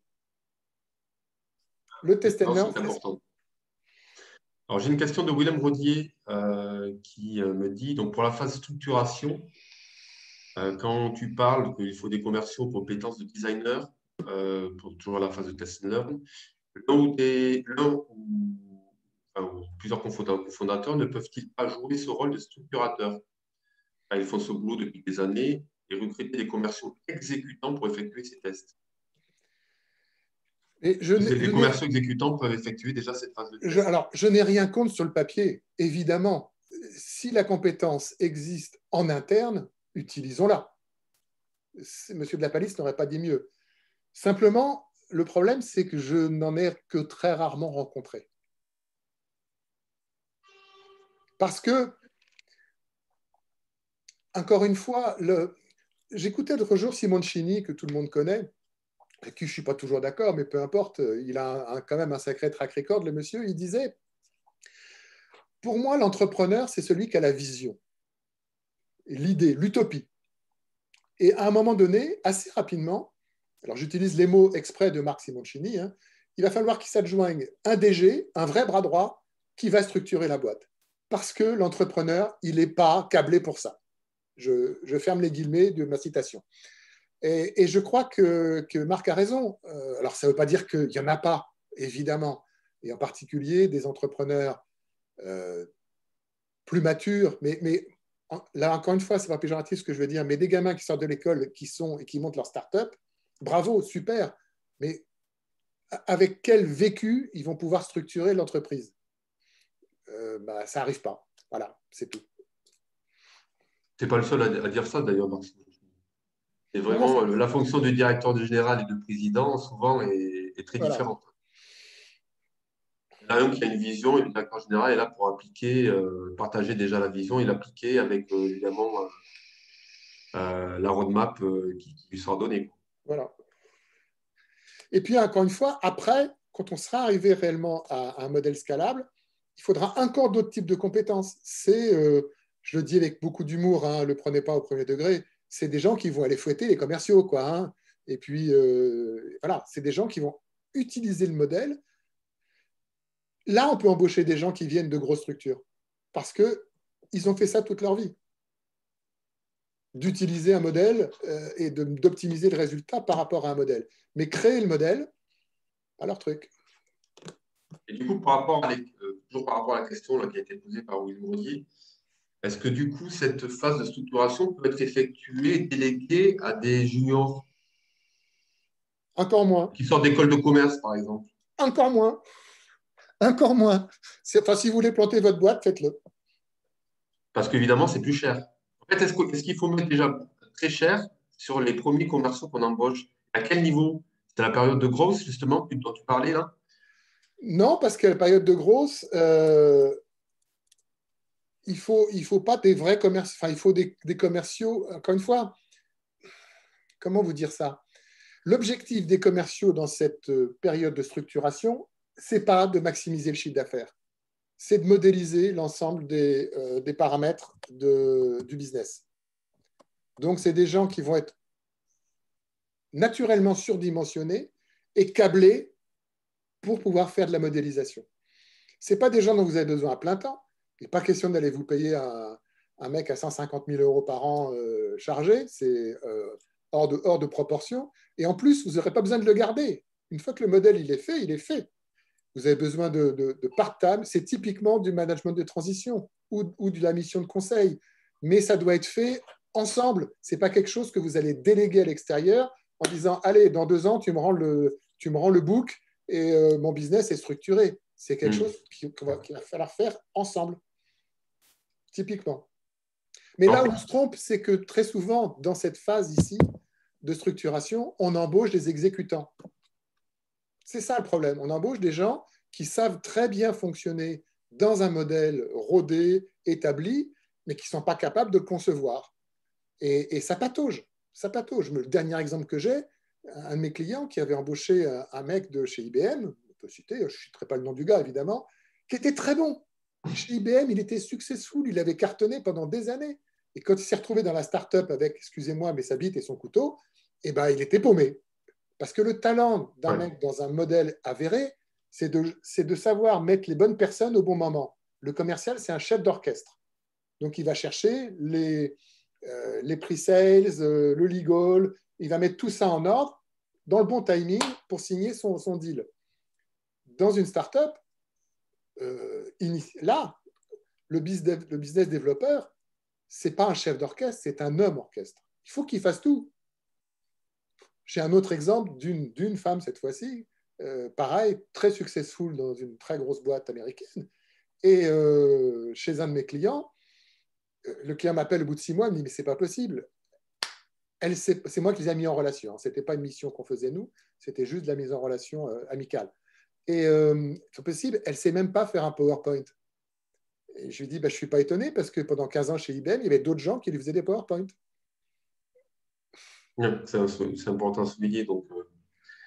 Le test and learn, c'est important. Alors, j'ai une question de Willem Rodier qui me dit, donc pour la phase structuration, quand tu parles qu'il faut des commerciaux pour compétences de designer, pour toujours la phase de test and learn, ou plusieurs cofondateurs ne peuvent-ils pas jouer ce rôle de structurateur? Ils font ce boulot depuis des années et recruter des commerciaux exécutants pour effectuer ces tests. Et Les commerciaux exécutants peuvent effectuer déjà cette phase de test. alors, je n'ai rien contre sur le papier, évidemment. Si la compétence existe en interne, utilisons-la. Monsieur de la Palisse n'aurait pas dit mieux. Simplement, le problème, c'est que je n'en ai que très rarement rencontré. Parce que, encore une fois, j'écoutais l'autre jour Simoncini, que tout le monde connaît, avec qui je ne suis pas toujours d'accord, mais peu importe, il a quand même un sacré track record, le monsieur. Il disait, pour moi, l'entrepreneur, c'est celui qui a la vision, l'idée, l'utopie. Et à un moment donné, assez rapidement, alors j'utilise les mots exprès de Marc Simoncini, hein, il va falloir qu'il s'adjoigne un DG, un vrai bras droit, qui va structurer la boîte. Parce que l'entrepreneur, il n'est pas câblé pour ça. Je ferme les guillemets de ma citation. Et je crois que Marc a raison. Alors, ça ne veut pas dire qu'il n'y en a pas, évidemment, et en particulier des entrepreneurs plus matures, mais là, encore une fois, ce n'est pas péjoratif ce que je veux dire, mais des gamins qui sortent de l'école et qui montent leur start-up, bravo, super, mais avec quel vécu ils vont pouvoir structurer l'entreprise? Ça n'arrive pas. Voilà, c'est tout. Tu n'es pas le seul à dire ça, d'ailleurs, Marc. Et Non, non, vraiment, la fonction de directeur général et de président, souvent, est très voilà. différente. Il y en a un qui a une vision et le directeur général est là pour appliquer, partager déjà la vision et l'appliquer avec, évidemment, la roadmap qui lui sera donnée. Voilà. Et puis, encore une fois, après, quand on sera arrivé réellement à un modèle scalable, il faudra encore d'autres types de compétences. Je le dis avec beaucoup d'humour, hein, le prenez pas au premier degré, c'est des gens qui vont aller fouetter les commerciaux, quoi. Hein. Et puis, voilà, c'est des gens qui vont utiliser le modèle. Là, on peut embaucher des gens qui viennent de grosses structures parce qu'ils ont fait ça toute leur vie. D'utiliser un modèle et d'optimiser le résultat par rapport à un modèle. Mais créer le modèle, pas leur truc. Et du coup, toujours par rapport à la question là, qui a été posée par Will Mourier, est-ce que du coup, cette phase de structuration peut être effectuée, déléguée à des juniors Encore moins. qui sortent d'école de commerce, par exemple? Encore moins. Encore moins. Enfin, si vous voulez planter votre boîte, faites-le. Parce qu'évidemment, c'est plus cher. En fait, est-ce qu'il faut mettre déjà très cher sur les premiers commerciaux qu'on embauche? À quel niveau? C'est la période de growth, justement, dont tu parlais là? Non, parce qu'à la période de grosse, il faut pas des vrais commerciaux. Enfin, il faut des commerciaux. Encore une fois, comment vous dire ça? L'objectif des commerciaux dans cette période de structuration, c'est pas de maximiser le chiffre d'affaires, c'est de modéliser l'ensemble des paramètres du business. Donc, c'est des gens qui vont être naturellement surdimensionnés et câblés pour pouvoir faire de la modélisation. Ce n'est pas des gens dont vous avez besoin à plein temps. Il n'est pas question d'aller vous payer un mec à 150 000 euros par an chargé. C'est hors de proportion. Et en plus, vous n'aurez pas besoin de le garder. Une fois que le modèle il est fait, il est fait. Vous avez besoin de part-time. C'est typiquement du management de transition ou de la mission de conseil. Mais ça doit être fait ensemble. Ce n'est pas quelque chose que vous allez déléguer à l'extérieur en disant, allez, dans 2 ans, tu me rends le book et mon business est structuré. C'est quelque chose qu'il va falloir faire ensemble, typiquement. Mais là où on se trompe, c'est que très souvent, dans cette phase ici de structuration, on embauche des exécutants. C'est ça le problème. On embauche des gens qui savent très bien fonctionner dans un modèle rodé, établi, mais qui ne sont pas capables de le concevoir. Et ça patauge. Ça patauge. Le dernier exemple que j'ai, un de mes clients qui avait embauché un mec de chez IBM, on peut citer, je ne citerai pas le nom du gars évidemment, qui était très bon. Chez IBM, il était successful, il avait cartonné pendant des années. Et quand il s'est retrouvé dans la start-up avec, excusez-moi, mais sa bite et son couteau, eh ben, il était paumé. Parce que le talent d'un mec dans un modèle avéré, c'est de savoir mettre les bonnes personnes au bon moment. Le commercial, c'est un chef d'orchestre. Donc, il va chercher les pre-sales, le legal, il va mettre tout ça en ordre dans le bon timing pour signer son deal. Dans une startup, là, le business développeur, ce n'est pas un chef d'orchestre, c'est un homme orchestre. Il faut qu'il fasse tout. J'ai un autre exemple d'une femme cette fois-ci, pareil, très successful dans une très grosse boîte américaine. Et chez un de mes clients, le client m'appelle au bout de 6 mois, il me dit, mais c'est pas possible. C'est moi qui les ai mis en relation. Ce n'était pas une mission qu'on faisait nous, c'était juste de la mise en relation amicale. Et c'est possible, elle ne sait même pas faire un PowerPoint. Et je lui dis, bah, je ne suis pas étonné parce que pendant 15 ans chez IBM, il y avait d'autres gens qui lui faisaient des PowerPoint. Ouais, c'est important à souligner. Donc,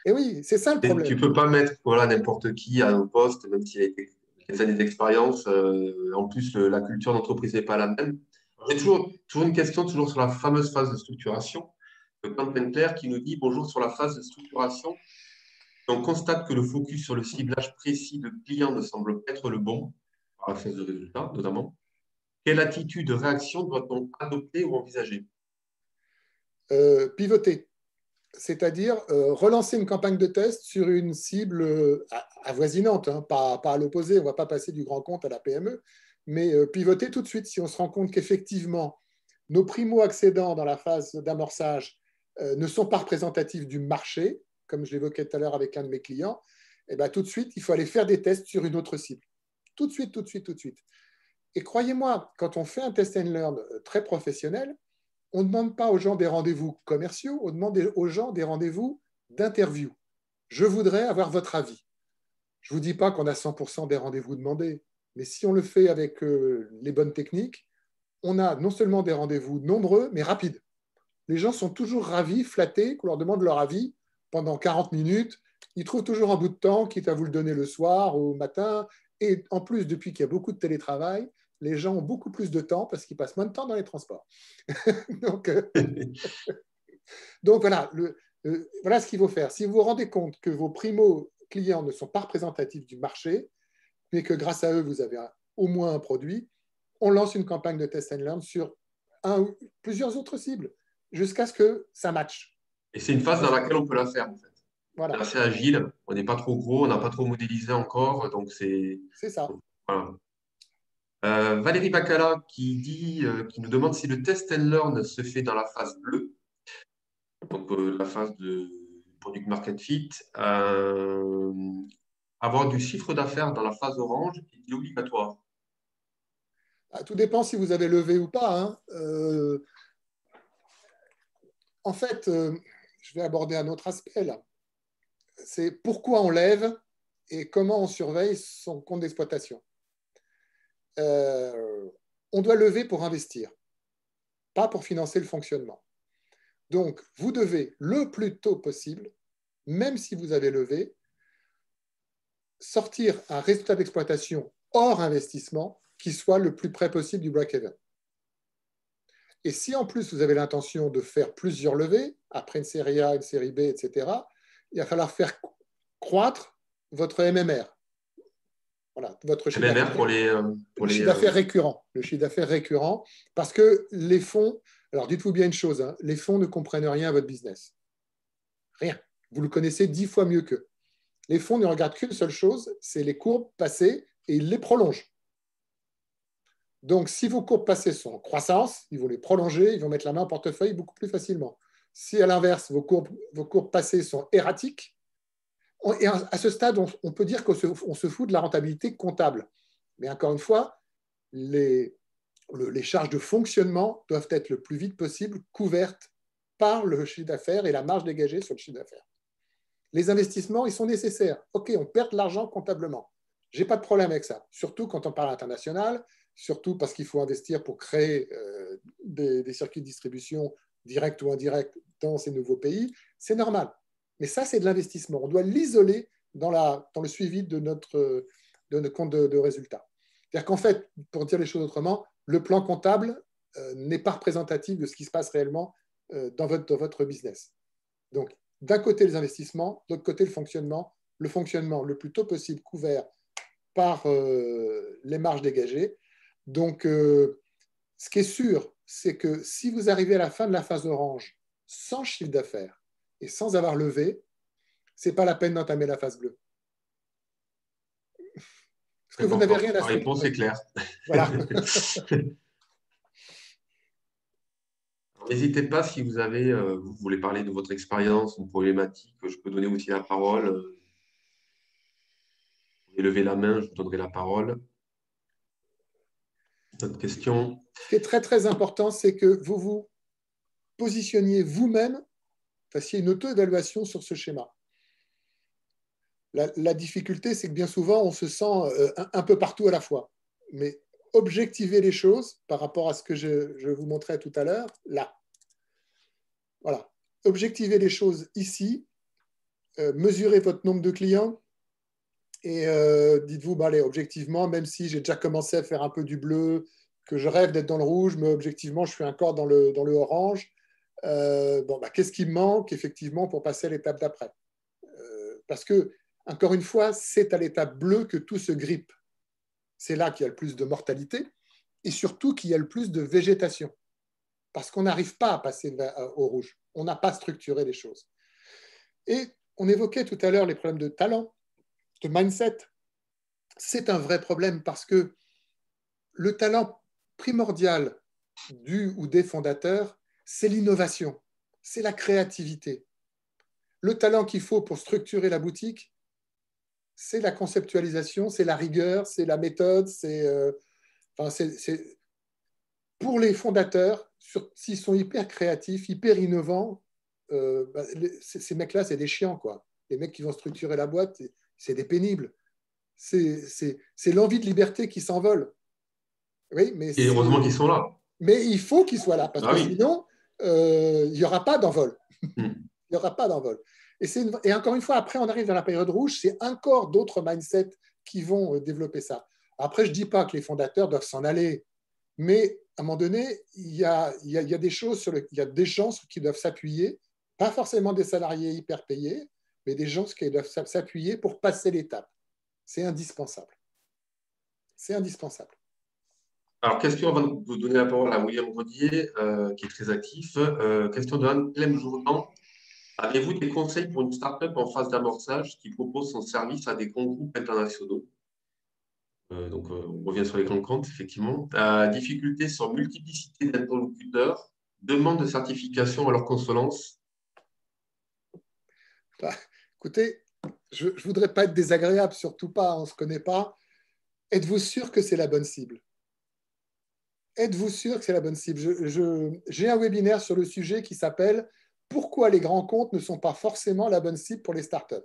Et oui, c'est ça le tu problème. peux pas mettre voilà, n'importe qui à un poste, même s'il a été des années d'expérience. En plus, la culture d'entreprise n'est pas la même. J'ai toujours une question, toujours sur la fameuse phase de structuration. Quentin Penclair qui nous dit bonjour sur la phase de structuration. On constate que le focus sur le ciblage précis de clients ne semble pas être le bon, par l'absence de résultats notamment. Quelle attitude de réaction doit-on adopter ou envisager? Pivoter, c'est-à-dire relancer une campagne de test sur une cible avoisinante, hein, pas à l'opposé, on ne va pas passer du grand compte à la PME, mais pivoter tout de suite si on se rend compte qu'effectivement, nos primo-accédants dans la phase d'amorçage ne sont pas représentatifs du marché, comme je l'évoquais tout à l'heure avec un de mes clients, et ben, tout de suite, il faut aller faire des tests sur une autre cible. Tout de suite, tout de suite, tout de suite. Et croyez-moi, quand on fait un test and learn très professionnel, on ne demande pas aux gens des rendez-vous commerciaux, on demande aux gens des rendez-vous d'interview. Je voudrais avoir votre avis. Je ne vous dis pas qu'on a 100% des rendez-vous demandés, mais si on le fait avec les bonnes techniques, on a non seulement des rendez-vous nombreux, mais rapides. Les gens sont toujours ravis, flattés, qu'on leur demande leur avis pendant 40 minutes. Ils trouvent toujours un bout de temps, quitte à vous le donner le soir ou au matin. Et en plus, depuis qu'il y a beaucoup de télétravail, les gens ont beaucoup plus de temps parce qu'ils passent moins de temps dans les transports. donc, donc voilà, voilà ce qu'il faut faire. Si vous vous rendez compte que vos primo-clients ne sont pas représentatifs du marché, mais que grâce à eux, vous avez au moins un produit, on lance une campagne de test and learn sur plusieurs autres cibles jusqu'à ce que ça matche. Et c'est une phase dans laquelle on peut la faire, en fait. C'est Voilà, assez agile, on n'est pas trop gros, on n'a pas trop modélisé encore, donc c'est ça. voilà. Valérie Bacala qui nous demande si le test and learn se fait dans la phase bleue, donc la phase de product market fit, avoir du chiffre d'affaires dans la phase orange est obligatoire. Tout dépend si vous avez levé ou pas. Hein. En fait, je vais aborder un autre aspect là. C'est pourquoi on lève et comment on surveille son compte d'exploitation. On doit lever pour investir, pas pour financer le fonctionnement. Donc, vous devez le plus tôt possible, même si vous avez levé, sortir un résultat d'exploitation hors investissement qui soit le plus près possible du break-even. Et si en plus vous avez l'intention de faire plusieurs levées, après une série A, une série B, etc., il va falloir faire croître votre MMR. Voilà, votre chiffre MMR d'affaires. pour Le les chiffre d'affaires récurrent. Le chiffre d'affaires récurrent, parce que les fonds, alors dites-vous bien une chose, hein, les fonds ne comprennent rien à votre business. Rien. Vous le connaissez 10 fois mieux qu'eux. Les fonds ne regardent qu'une seule chose, c'est les courbes passées et ils les prolongent. Donc, si vos courbes passées sont en croissance, ils vont les prolonger, ils vont mettre la main en portefeuille beaucoup plus facilement. Si à l'inverse, vos courbes passées sont erratiques, et à ce stade, on peut dire qu'on se fout de la rentabilité comptable. Mais encore une fois, les charges de fonctionnement doivent être le plus vite possible couvertes par le chiffre d'affaires et la marge dégagée sur le chiffre d'affaires. Les investissements, ils sont nécessaires. OK, on perd de l'argent comptablement. Je n'ai pas de problème avec ça, surtout quand on parle international, surtout parce qu'il faut investir pour créer des circuits de distribution directs ou indirects dans ces nouveaux pays. C'est normal. Mais ça, c'est de l'investissement. On doit l'isoler dans le suivi de notre compte de résultats. C'est-à-dire qu'en fait, pour dire les choses autrement, le plan comptable n'est pas représentatif de ce qui se passe réellement dans votre business. Donc, d'un côté les investissements, de l'autre côté le fonctionnement le plus tôt possible couvert par les marges dégagées. Donc, ce qui est sûr, c'est que si vous arrivez à la fin de la phase orange sans chiffre d'affaires et sans avoir levé, ce n'est pas la peine d'entamer la phase bleue. Parce que vous n'avez rien à La réponse est structurer. claire. Voilà. N'hésitez pas si vous voulez parler de votre expérience, une problématique, je peux donner aussi la parole. pouvez lever la main, je vous donnerai la parole. D'autres questions? Ce qui est très, très important, c'est que vous vous positionniez vous-même, fassiez une auto-évaluation sur ce schéma. La difficulté, c'est que bien souvent, on se sent un peu partout à la fois. Mais objectivez les choses par rapport à ce que je vous montrais tout à l'heure, là. Voilà. Objectivez les choses ici, mesurez votre nombre de clients et dites-vous, bah, allez, objectivement, même si j'ai déjà commencé à faire un peu du bleu, que je rêve d'être dans le rouge, mais objectivement, je suis encore dans le orange. Bon, bah, qu'est-ce qui me manque effectivement pour passer à l'étape d'après? Parce que, encore une fois, c'est à l'étape bleue que tout se grippe. C'est là qu'il y a le plus de mortalité et surtout qu'il y a le plus de végétation. Parce qu'on n'arrive pas à passer au rouge. On n'a pas structuré les choses. Et on évoquait tout à l'heure les problèmes de talent, de mindset. C'est un vrai problème parce que le talent primordial du ou des fondateurs, c'est l'innovation, c'est la créativité. Le talent qu'il faut pour structurer la boutique, c'est la conceptualisation, c'est la rigueur, c'est la méthode, pour les fondateurs, s'ils sont hyper créatifs, hyper innovants, ces mecs-là, c'est des chiants, quoi. Les mecs qui vont structurer la boîte, c'est des pénibles. C'est l'envie de liberté qui s'envole. Oui, Et heureusement qu'ils sont là. mais il faut qu'ils soient là, parce Ah que oui. sinon, il n'y aura pas d'envol. Hmm. Il n'y aura pas d'envol. Et encore une fois, après, on arrive dans la période rouge, c'est encore d'autres mindsets qui vont développer ça. Après, je ne dis pas que les fondateurs doivent s'en aller, mais à un moment donné, il y a des choses il y a des gens sur qui doivent s'appuyer, pas forcément des salariés hyper payés, mais des gens qui doivent s'appuyer pour passer l'étape. C'est indispensable. C'est indispensable. Alors, question avant de vous donner la parole à William Rodier, qui est très actif. Question de Anne-Clem Jourdan. Avez-vous des conseils pour une start-up en phase d'amorçage qui propose son service à des grands groupes internationaux? On revient sur les grands comptes, effectivement. Difficulté sur multiplicité d'interlocuteurs, demande de certification à leur consolence. Bah, écoutez, je ne voudrais pas être désagréable, surtout pas, on ne se connaît pas. Êtes-vous sûr que c'est la bonne cible? Êtes-vous sûr que c'est la bonne cible? J'ai un webinaire sur le sujet qui s'appelle « Pourquoi les grands comptes ne sont pas forcément la bonne cible pour les startups ?»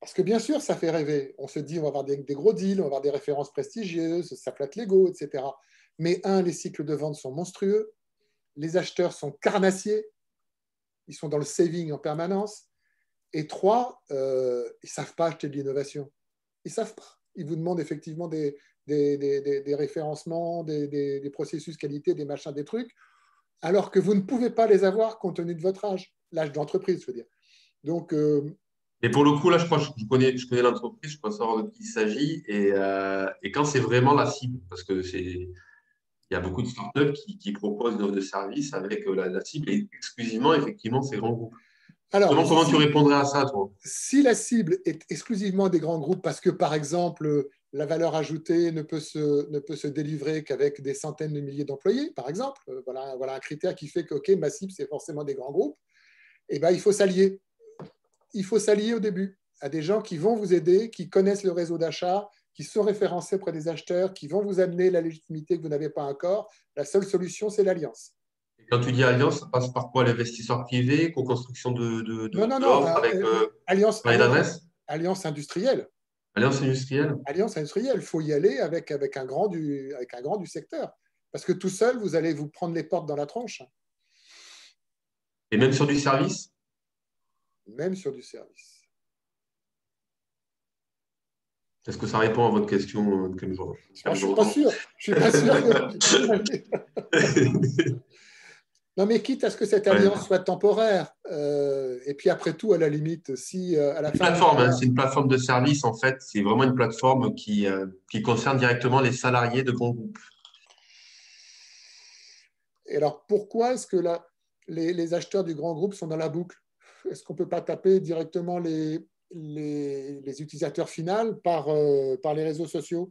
Parce que bien sûr, ça fait rêver. On se dit, on va avoir des gros deals, on va avoir des références prestigieuses, ça flatte l'ego, etc. Mais les cycles de vente sont monstrueux. Les acheteurs sont carnassiers. Ils sont dans le saving en permanence. Et trois, ils ne savent pas acheter de l'innovation. Ils ne savent pas. Ils vous demandent effectivement des référencements, des processus qualité, des machins, des trucs, alors que vous ne pouvez pas les avoir compte tenu de votre âge, l'âge d'entreprise, je veux dire. Donc, Et pour le coup, là, je crois que je connais l'entreprise, je crois savoir de qui il s'agit. Et quand c'est vraiment la cible, parce que il y a beaucoup de startups qui proposent une offre de service avec la cible et exclusivement, effectivement, ces grands groupes. alors, Comment tu répondrais à ça, toi? si la cible est exclusivement des grands groupes, parce que, par exemple, la valeur ajoutée ne peut se délivrer qu'avec des centaines de milliers d'employés, par exemple, voilà un critère qui fait que, OK, ma cible, c'est forcément des grands groupes, et ben, il faut s'allier. Il faut s'allier au début à des gens qui vont vous aider, qui connaissent le réseau d'achat, qui sont référencés auprès des acheteurs, qui vont vous amener la légitimité que vous n'avez pas encore. La seule solution, c'est l'alliance. Quand tu dis alliance, ça passe par quoi? L'investisseur privé, co-construction Non, non, de non. l'offre avec Alliance, carnet d'adresse? alliance industrielle. Alliance industrielle? Alliance industrielle. Il faut y aller avec un grand du secteur. Parce que tout seul, vous allez vous prendre les portes dans la tronche. Et même sur du service? Même sur du service. Est-ce que ça répond à votre question, quel Je quel ne suis jour pas sûr. Je suis pas sûr que... Non, mais quitte à ce que cette Ouais. alliance soit temporaire, et puis après tout, à la limite, si à la Une fin du plateforme, hein, mois, c'est une plateforme de service, en fait. C'est vraiment une plateforme qui concerne directement les salariés de grands groupes. et alors pourquoi est-ce que les acheteurs du grand groupe sont dans la boucle? Est-ce qu'on ne peut pas taper directement les utilisateurs finaux par les réseaux sociaux?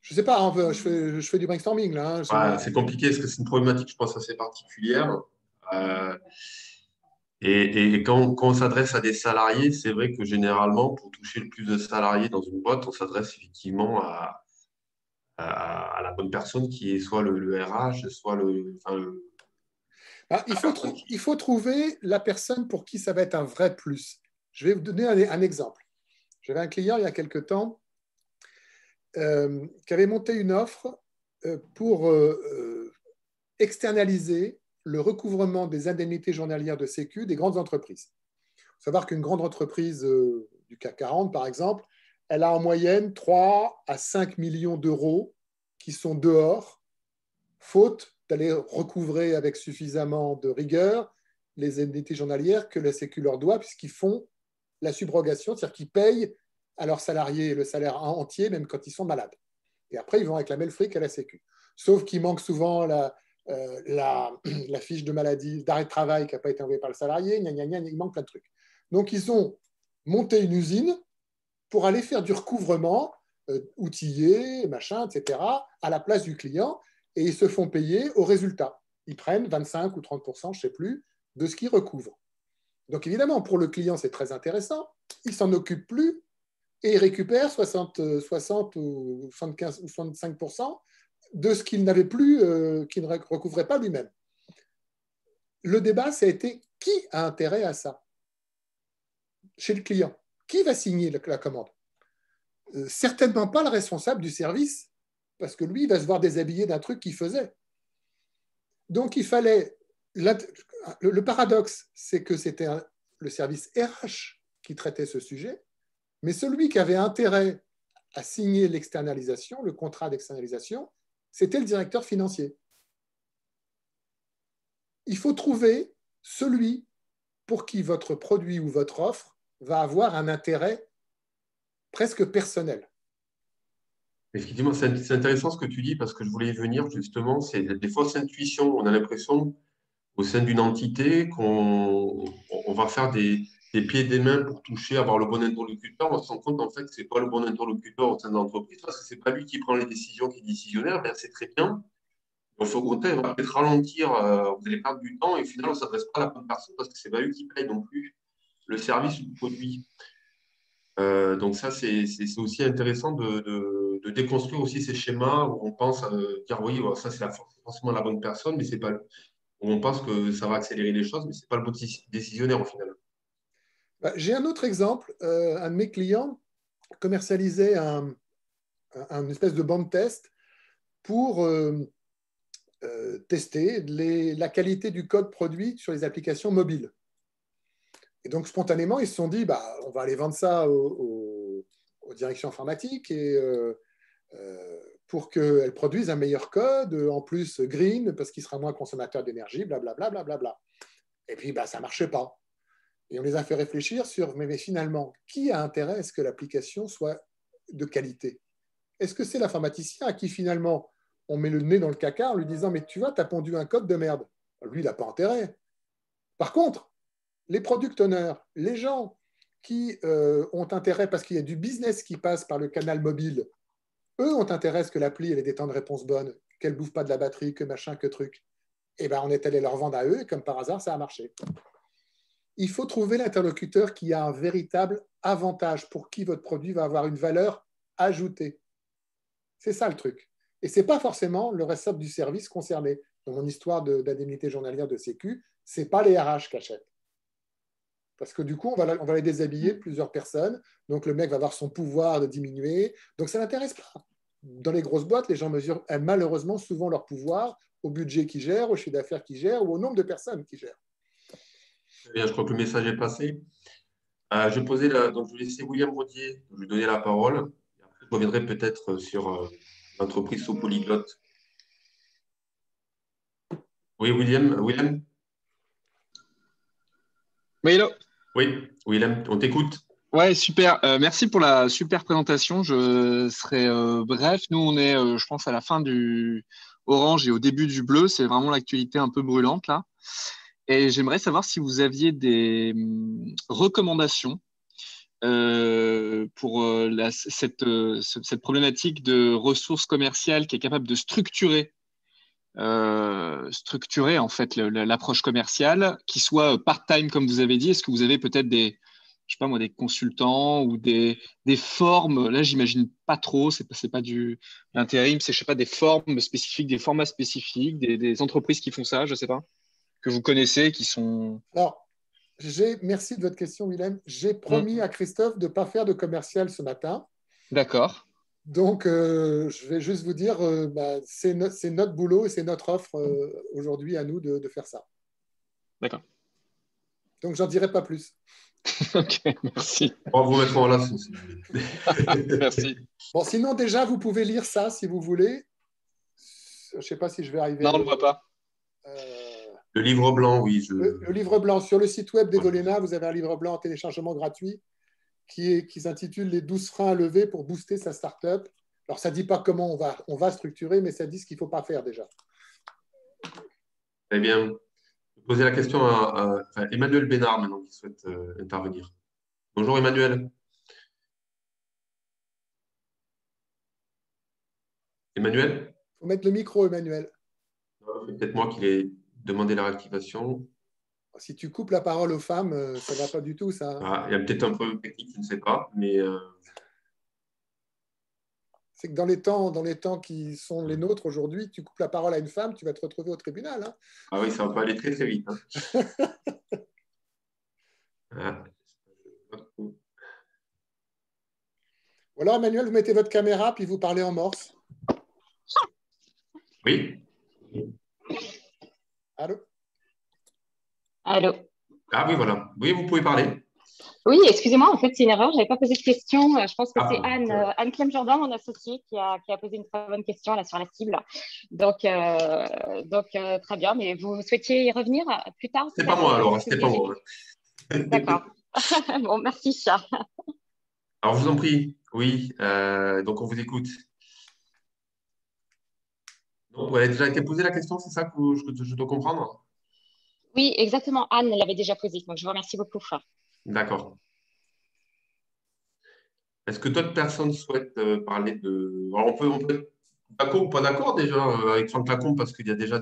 Je ne sais pas, hein, je fais du brainstorming là. C'est compliqué parce que c'est une problématique, je pense, assez particulière. Euh, Et quand on s'adresse à des salariés, c'est vrai que généralement, pour toucher le plus de salariés dans une boîte, on s'adresse effectivement à la bonne personne qui est soit le RH, soit Ah, la personne il qui… faut trouver la personne pour qui ça va être un vrai plus. Je vais vous donner un exemple. J'avais un client il y a quelque temps qui avait monté une offre pour externaliser le recouvrement des indemnités journalières de Sécu des grandes entreprises. Il faut savoir qu'une grande entreprise du CAC 40, par exemple, elle a en moyenne 3 à 5 millions d'euros qui sont dehors, faute d'aller recouvrer avec suffisamment de rigueur les indemnités journalières que la Sécu leur doit, puisqu'ils font la subrogation, c'est-à-dire qu'ils payent à leurs salariés le salaire entier, même quand ils sont malades. Et après, ils vont réclamer le fric à la Sécu. Sauf qu'il manque souvent la fiche de maladie, d'arrêt de travail qui n'a pas été envoyée par le salarié, il manque plein de trucs. Donc, ils ont monté une usine pour aller faire du recouvrement outillé, machin, etc., à la place du client, et ils se font payer au résultat. Ils prennent 25 ou 30%, je ne sais plus, de ce qu'ils recouvrent. Donc, évidemment, pour le client, c'est très intéressant. Il ne s'en occupe plus et il récupère 60 ou 75 ou 65% de ce qu'il n'avait plus, qu'il ne recouvrait pas lui-même. Le débat, ça a été qui a intérêt à ça chez le client? Qui va signer la commande? Certainement pas le responsable du service, parce que lui, il va se voir déshabillé d'un truc qu'il faisait. Donc, il fallait… Le paradoxe, c'est que c'était le service RH qui traitait ce sujet, mais celui qui avait intérêt à signer l'externalisation, le contrat d'externalisation, c'était le directeur financier. Il faut trouver celui pour qui votre produit ou votre offre va avoir un intérêt presque personnel. Effectivement, c'est intéressant ce que tu dis parce que je voulais y venir justement. C'est des fausses intuitions. On a l'impression au sein d'une entité qu'on va faire des pieds et des mains pour toucher, avoir le bon interlocuteur. On se rend compte en fait que ce n'est pas le bon interlocuteur au sein de l'entreprise parce que ce n'est pas lui qui prend les décisions, qui est décisionnaire. Ben, c'est très bien. Au contraire, il va peut-être ralentir, vous allez perdre du temps et au final, on ne s'adresse pas à la bonne personne parce que ce n'est pas lui qui paye non plus le service ou le produit. Donc ça, c'est aussi intéressant de déconstruire aussi ces schémas où on pense dire oui, voilà, ça c'est forcément la bonne personne, mais c'est pas où on pense que ça va accélérer les choses, mais c'est pas le bon décisionnaire au final. J'ai un autre exemple. Un de mes clients commercialisait un espèce de banc de test pour tester la qualité du code produit sur les applications mobiles. Et donc, spontanément, ils se sont dit, on va aller vendre ça aux directions informatiques et pour qu'elles produisent un meilleur code, en plus green, parce qu'il sera moins consommateur d'énergie, blablabla. Bla, bla, bla. Et puis, ça ne marchait pas. Et on les a fait réfléchir sur, mais finalement, qui a intérêt à ce que l'application soit de qualité? Est-ce que c'est l'informaticien à qui finalement on met le nez dans le caca en lui disant, mais tu vois, tu as pondu un code de merde? Lui, il n'a pas intérêt. Par contre, les product owners, les gens qui ont intérêt parce qu'il y a du business qui passe par le canal mobile, eux ont intérêt à ce que l'appli ait des temps de réponse bonnes, qu'elle ne bouffe pas de la batterie, que machin, que truc. Et on est allé leur vendre à eux et comme par hasard, ça a marché. Il faut trouver l'interlocuteur qui a un véritable avantage pour qui votre produit va avoir une valeur ajoutée. C'est ça le truc. Et ce n'est pas forcément le responsable du service concerné. Dans mon histoire d'indemnité journalière de Sécu, ce n'est pas les RH qui achètent. Parce que du coup, on va les déshabiller plusieurs personnes. Donc, le mec va avoir son pouvoir de diminuer. Donc, ça ne l'intéresse pas. Dans les grosses boîtes, les gens mesurent malheureusement souvent leur pouvoir au budget qu'ils gèrent, au chiffre d'affaires qu'ils gèrent ou au nombre de personnes qu'ils gèrent. Bien, je crois que le message est passé. Donc je vais laisser William Rodier, je lui donner la parole. Et après, je reviendrai peut-être sur l'entreprise sous polyglotte. Oui, William? Oui, hello. Oui, William, on t'écoute. Ouais, super. Merci pour la super présentation. Je serai bref. Nous, on est, je pense, à la fin du orange et au début du bleu. C'est vraiment l'actualité un peu brûlante là. Et j'aimerais savoir si vous aviez des recommandations pour cette problématique de ressources commerciales qui est capable de structurer structurer en fait l'approche commerciale, qui soit part-time comme vous avez dit? Est-ce que vous avez peut-être des, je sais pas moi, des consultants ou des formes? Là, j'imagine pas trop. C'est pas du l'intérim, c'est je sais pas des formes spécifiques, des formats spécifiques, des entreprises qui font ça, je sais pas, que vous connaissez, qui sont. Alors, merci de votre question, Willem. J'ai Hmm. promis à Christophe de ne pas faire de commercial ce matin. D'accord. Donc, je vais juste vous dire, c'est notre boulot et c'est notre offre aujourd'hui à nous de faire ça. D'accord. Donc, j'en dirai pas plus. Ok, merci. On va vous mettre en relation si vous voulez. Merci. Bon, sinon, déjà, vous pouvez lire ça si vous voulez. Je ne sais pas si je vais arriver Non, à on ne le voit pas. Le livre blanc, oui. Le livre blanc. Sur le site web d'Evolena, vous avez un livre blanc en téléchargement gratuit qui s'intitule Les 12 freins à lever pour booster sa startup. Alors, ça ne dit pas comment on va structurer, mais ça dit ce qu'il ne faut pas faire déjà. Très bien. Je vais poser la question à Emmanuel Bénard maintenant qui souhaite intervenir. Bonjour Emmanuel. Emmanuel? Il faut mettre le micro, Emmanuel. C'est peut-être moi qui ai demandé la réactivation. Si tu coupes la parole aux femmes, ça ne va pas du tout, ça. Ah, il y a peut-être un problème technique, je ne sais pas, mais C'est que dans les temps qui sont les nôtres aujourd'hui, tu coupes la parole à une femme, tu vas te retrouver au tribunal. Hein. ah oui, ça va pas aller très très vite. Hein. Ah. Ou alors, Emmanuel, vous mettez votre caméra, puis vous parlez en morse. Oui? Allô? Allô? Ah oui, voilà. Oui, vous pouvez parler. Oui, excusez-moi, en fait, c'est une erreur. Je n'avais pas posé de question. Je pense que Ah, c'est Anne Clem Jordan, mon associée, qui a posé une très bonne question là, sur la cible. Donc, très bien. Mais vous souhaitiez y revenir plus tard? c'est pas moi alors, c'était pas J'ai- moi. D'accord. Bon, merci. Alors, je vous en prie. Oui, donc on vous écoute. Donc, elle a déjà été posée la question, c'est ça que je dois comprendre? Oui, exactement. Anne l'avait déjà posée. Donc, je vous remercie beaucoup. D'accord. Est-ce que d'autres personnes souhaitent parler de… Alors, on peut être d'accord ou pas d'accord déjà avec Franck Lacombe parce qu'il y a déjà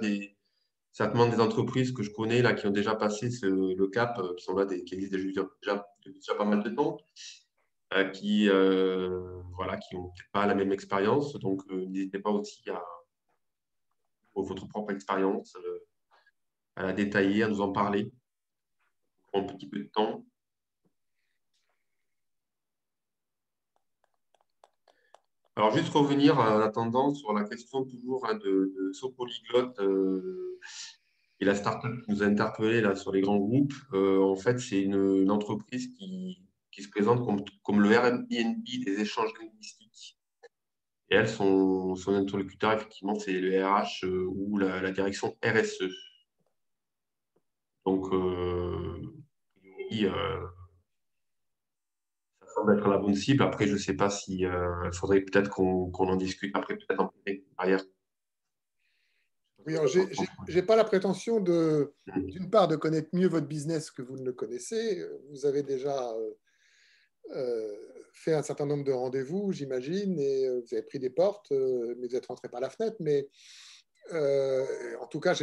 certainement des entreprises que je connais là qui ont déjà passé le cap, qui sont là, qui existent déjà depuis déjà pas mal de temps, voilà, qui n'ont peut-être pas la même expérience. Donc, n'hésitez pas aussi pour votre propre expérience, à la détailler, à nous en parler. On prend un petit peu de temps. Alors, juste revenir en attendant sur la question toujours hein, de Sopolyglotte et la startup qui nous a interpellés là, sur les grands groupes. En fait, c'est une entreprise qui se présente comme le Airbnb des échanges linguistiques. Et elle, son interlocuteur, effectivement, c'est le RH ou la direction RSE. Donc, ça semble être la bonne cible. Après, je ne sais pas si il faudrait peut-être qu'on en discute après, peut-être en privé, derrière. Oui, je n'ai pas la prétention d'une part, de connaître mieux votre business que vous ne le connaissez. Vous avez déjà fait un certain nombre de rendez-vous, j'imagine, et vous avez pris des portes, mais vous êtes rentré par la fenêtre. Mais en tout cas,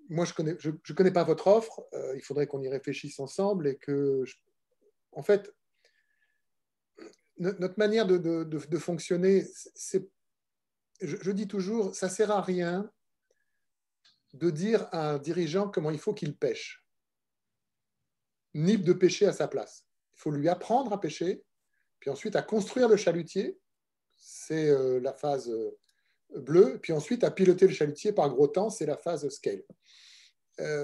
moi, je connais pas votre offre. Il faudrait qu'on y réfléchisse ensemble et que, en fait, notre manière de fonctionner, je dis toujours, ça sert à rien de dire à un dirigeant comment il faut qu'il pêche, ni de pêcher à sa place. Il faut lui apprendre à pêcher, puis ensuite à construire le chalutier, c'est la phase bleue, puis ensuite à piloter le chalutier par gros temps, c'est la phase scale.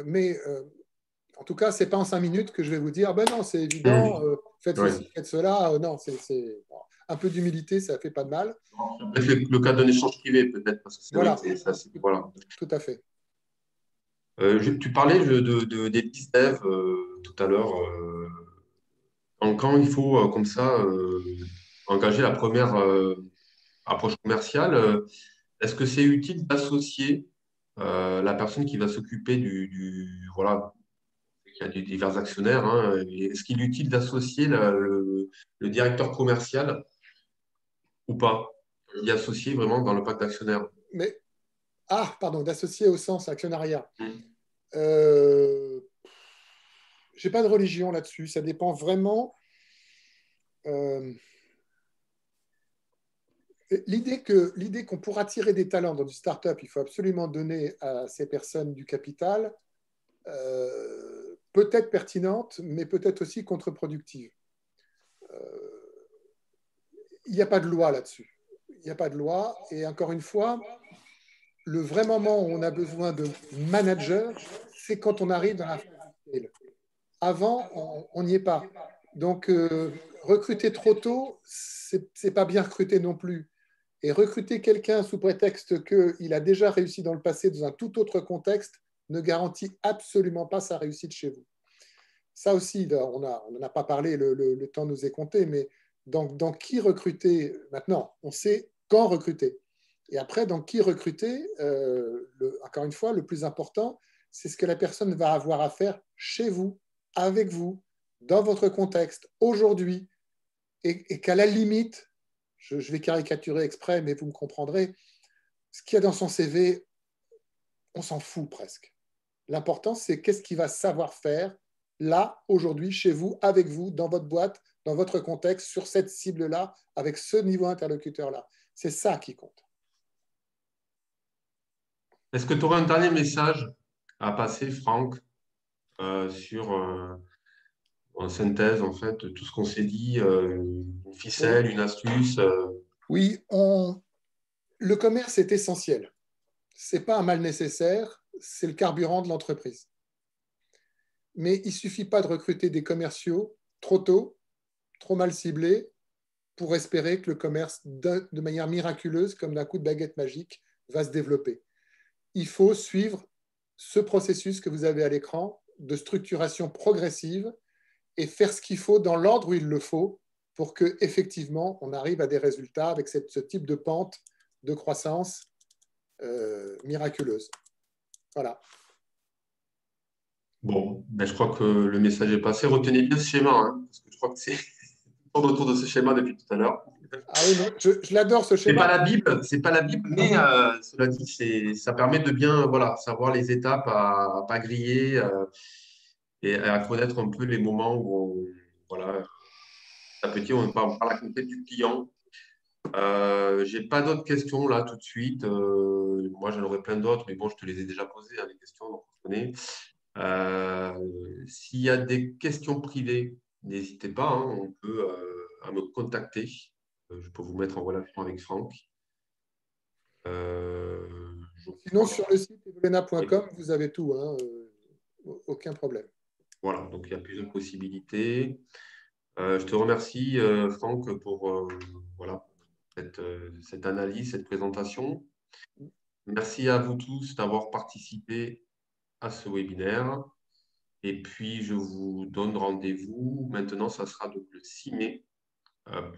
Mais en tout cas, ce n'est pas en 5 minutes que je vais vous dire, ben non, c'est évident, faites ceci, faites cela. Non, bon, un peu d'humilité, ça ne fait pas de mal. Le cas d'un échange privé, peut-être, parce que c'est voilà. vrai que ça, voilà. Tout à fait. Tu parlais des biz dev tout à l'heure. Quand il faut, comme ça, engager la première approche commerciale, est-ce que c'est utile d'associer la personne qui va s'occuper voilà, il y a des divers actionnaires, hein, est-ce qu'il est utile d'associer le directeur commercial ou pas? Y associer vraiment dans le pacte d'actionnaires? Mais Ah, pardon, d'associé au sens actionnariat. Mm. J'ai pas de religion là-dessus. Ça dépend vraiment. L'idée qu'on pourra tirer des talents dans du start-up, il faut absolument donner à ces personnes du capital, peut-être pertinente, mais peut-être aussi contre-productive. Il n'y a pas de loi là-dessus. Il n'y a pas de loi. Et encore une fois, le vrai moment où on a besoin de managers, c'est quand on arrive dans la phase de scale. Avant, on n'y est pas. Donc, recruter trop tôt, c'est pas bien recruter non plus. Et recruter quelqu'un sous prétexte qu'il a déjà réussi dans le passé dans un tout autre contexte ne garantit absolument pas sa réussite chez vous. Ça aussi, on n'en a pas parlé, le temps nous est compté, mais dans qui recruter maintenant, on sait quand recruter. Et après, dans qui recruter, encore une fois, le plus important, c'est ce que la personne va avoir à faire chez vous, avec vous, dans votre contexte, aujourd'hui, et qu'à la limite, je vais caricaturer exprès, mais vous me comprendrez, ce qu'il y a dans son CV, on s'en fout presque. L'important, c'est qu'est-ce qu'il va savoir faire là, aujourd'hui, chez vous, avec vous, dans votre boîte, dans votre contexte, sur cette cible-là, avec ce niveau interlocuteur-là. C'est ça qui compte. Est-ce que tu aurais un dernier message à passer, Franck, sur en synthèse, en fait, tout ce qu'on s'est dit, une ficelle, une astuce Oui, le commerce est essentiel. Ce n'est pas un mal nécessaire, c'est le carburant de l'entreprise. Mais il ne suffit pas de recruter des commerciaux trop tôt, trop mal ciblés, pour espérer que le commerce, de manière miraculeuse, comme d'un coup de baguette magique, va se développer. Il faut suivre ce processus que vous avez à l'écran de structuration progressive et faire ce qu'il faut dans l'ordre où il le faut pour qu'effectivement, on arrive à des résultats avec ce type de pente de croissance miraculeuse. Voilà. Bon, ben, je crois que le message est passé. Retenez bien ce schéma, hein, parce que je crois que c'est tourne autour de ce schéma depuis tout à l'heure. Ah oui, non, je l'adore ce schéma. C'est pas la Bible, mais cela dit, ça permet de bien savoir les étapes à pas griller et à connaître un peu les moments où à petit, on parle à la conquête du client. J'ai pas d'autres questions là tout de suite. Moi, j'en aurais plein d'autres, mais bon, je te les ai déjà posées, hein, les questions, donc on connaît. S'il y a des questions privées, n'hésitez pas, hein, on peut à me contacter. Je peux vous mettre en relation avec Franck. Sinon, sur le site evolena.com, vous avez tout, hein, aucun problème. Voilà, donc il y a plusieurs possibilités. Je te remercie, Franck, pour cette analyse, cette présentation. Merci à vous tous d'avoir participé à ce webinaire. Et puis, je vous donne rendez-vous. Maintenant, ça sera donc le 6 mai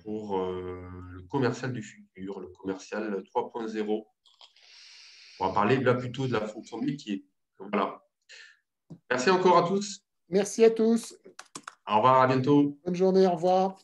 pour le commercial du futur, le commercial 3.0. On va parler là plutôt de la fonction métier. Voilà. Merci encore à tous. Merci à tous. Au revoir, à bientôt. Bonne journée, au revoir.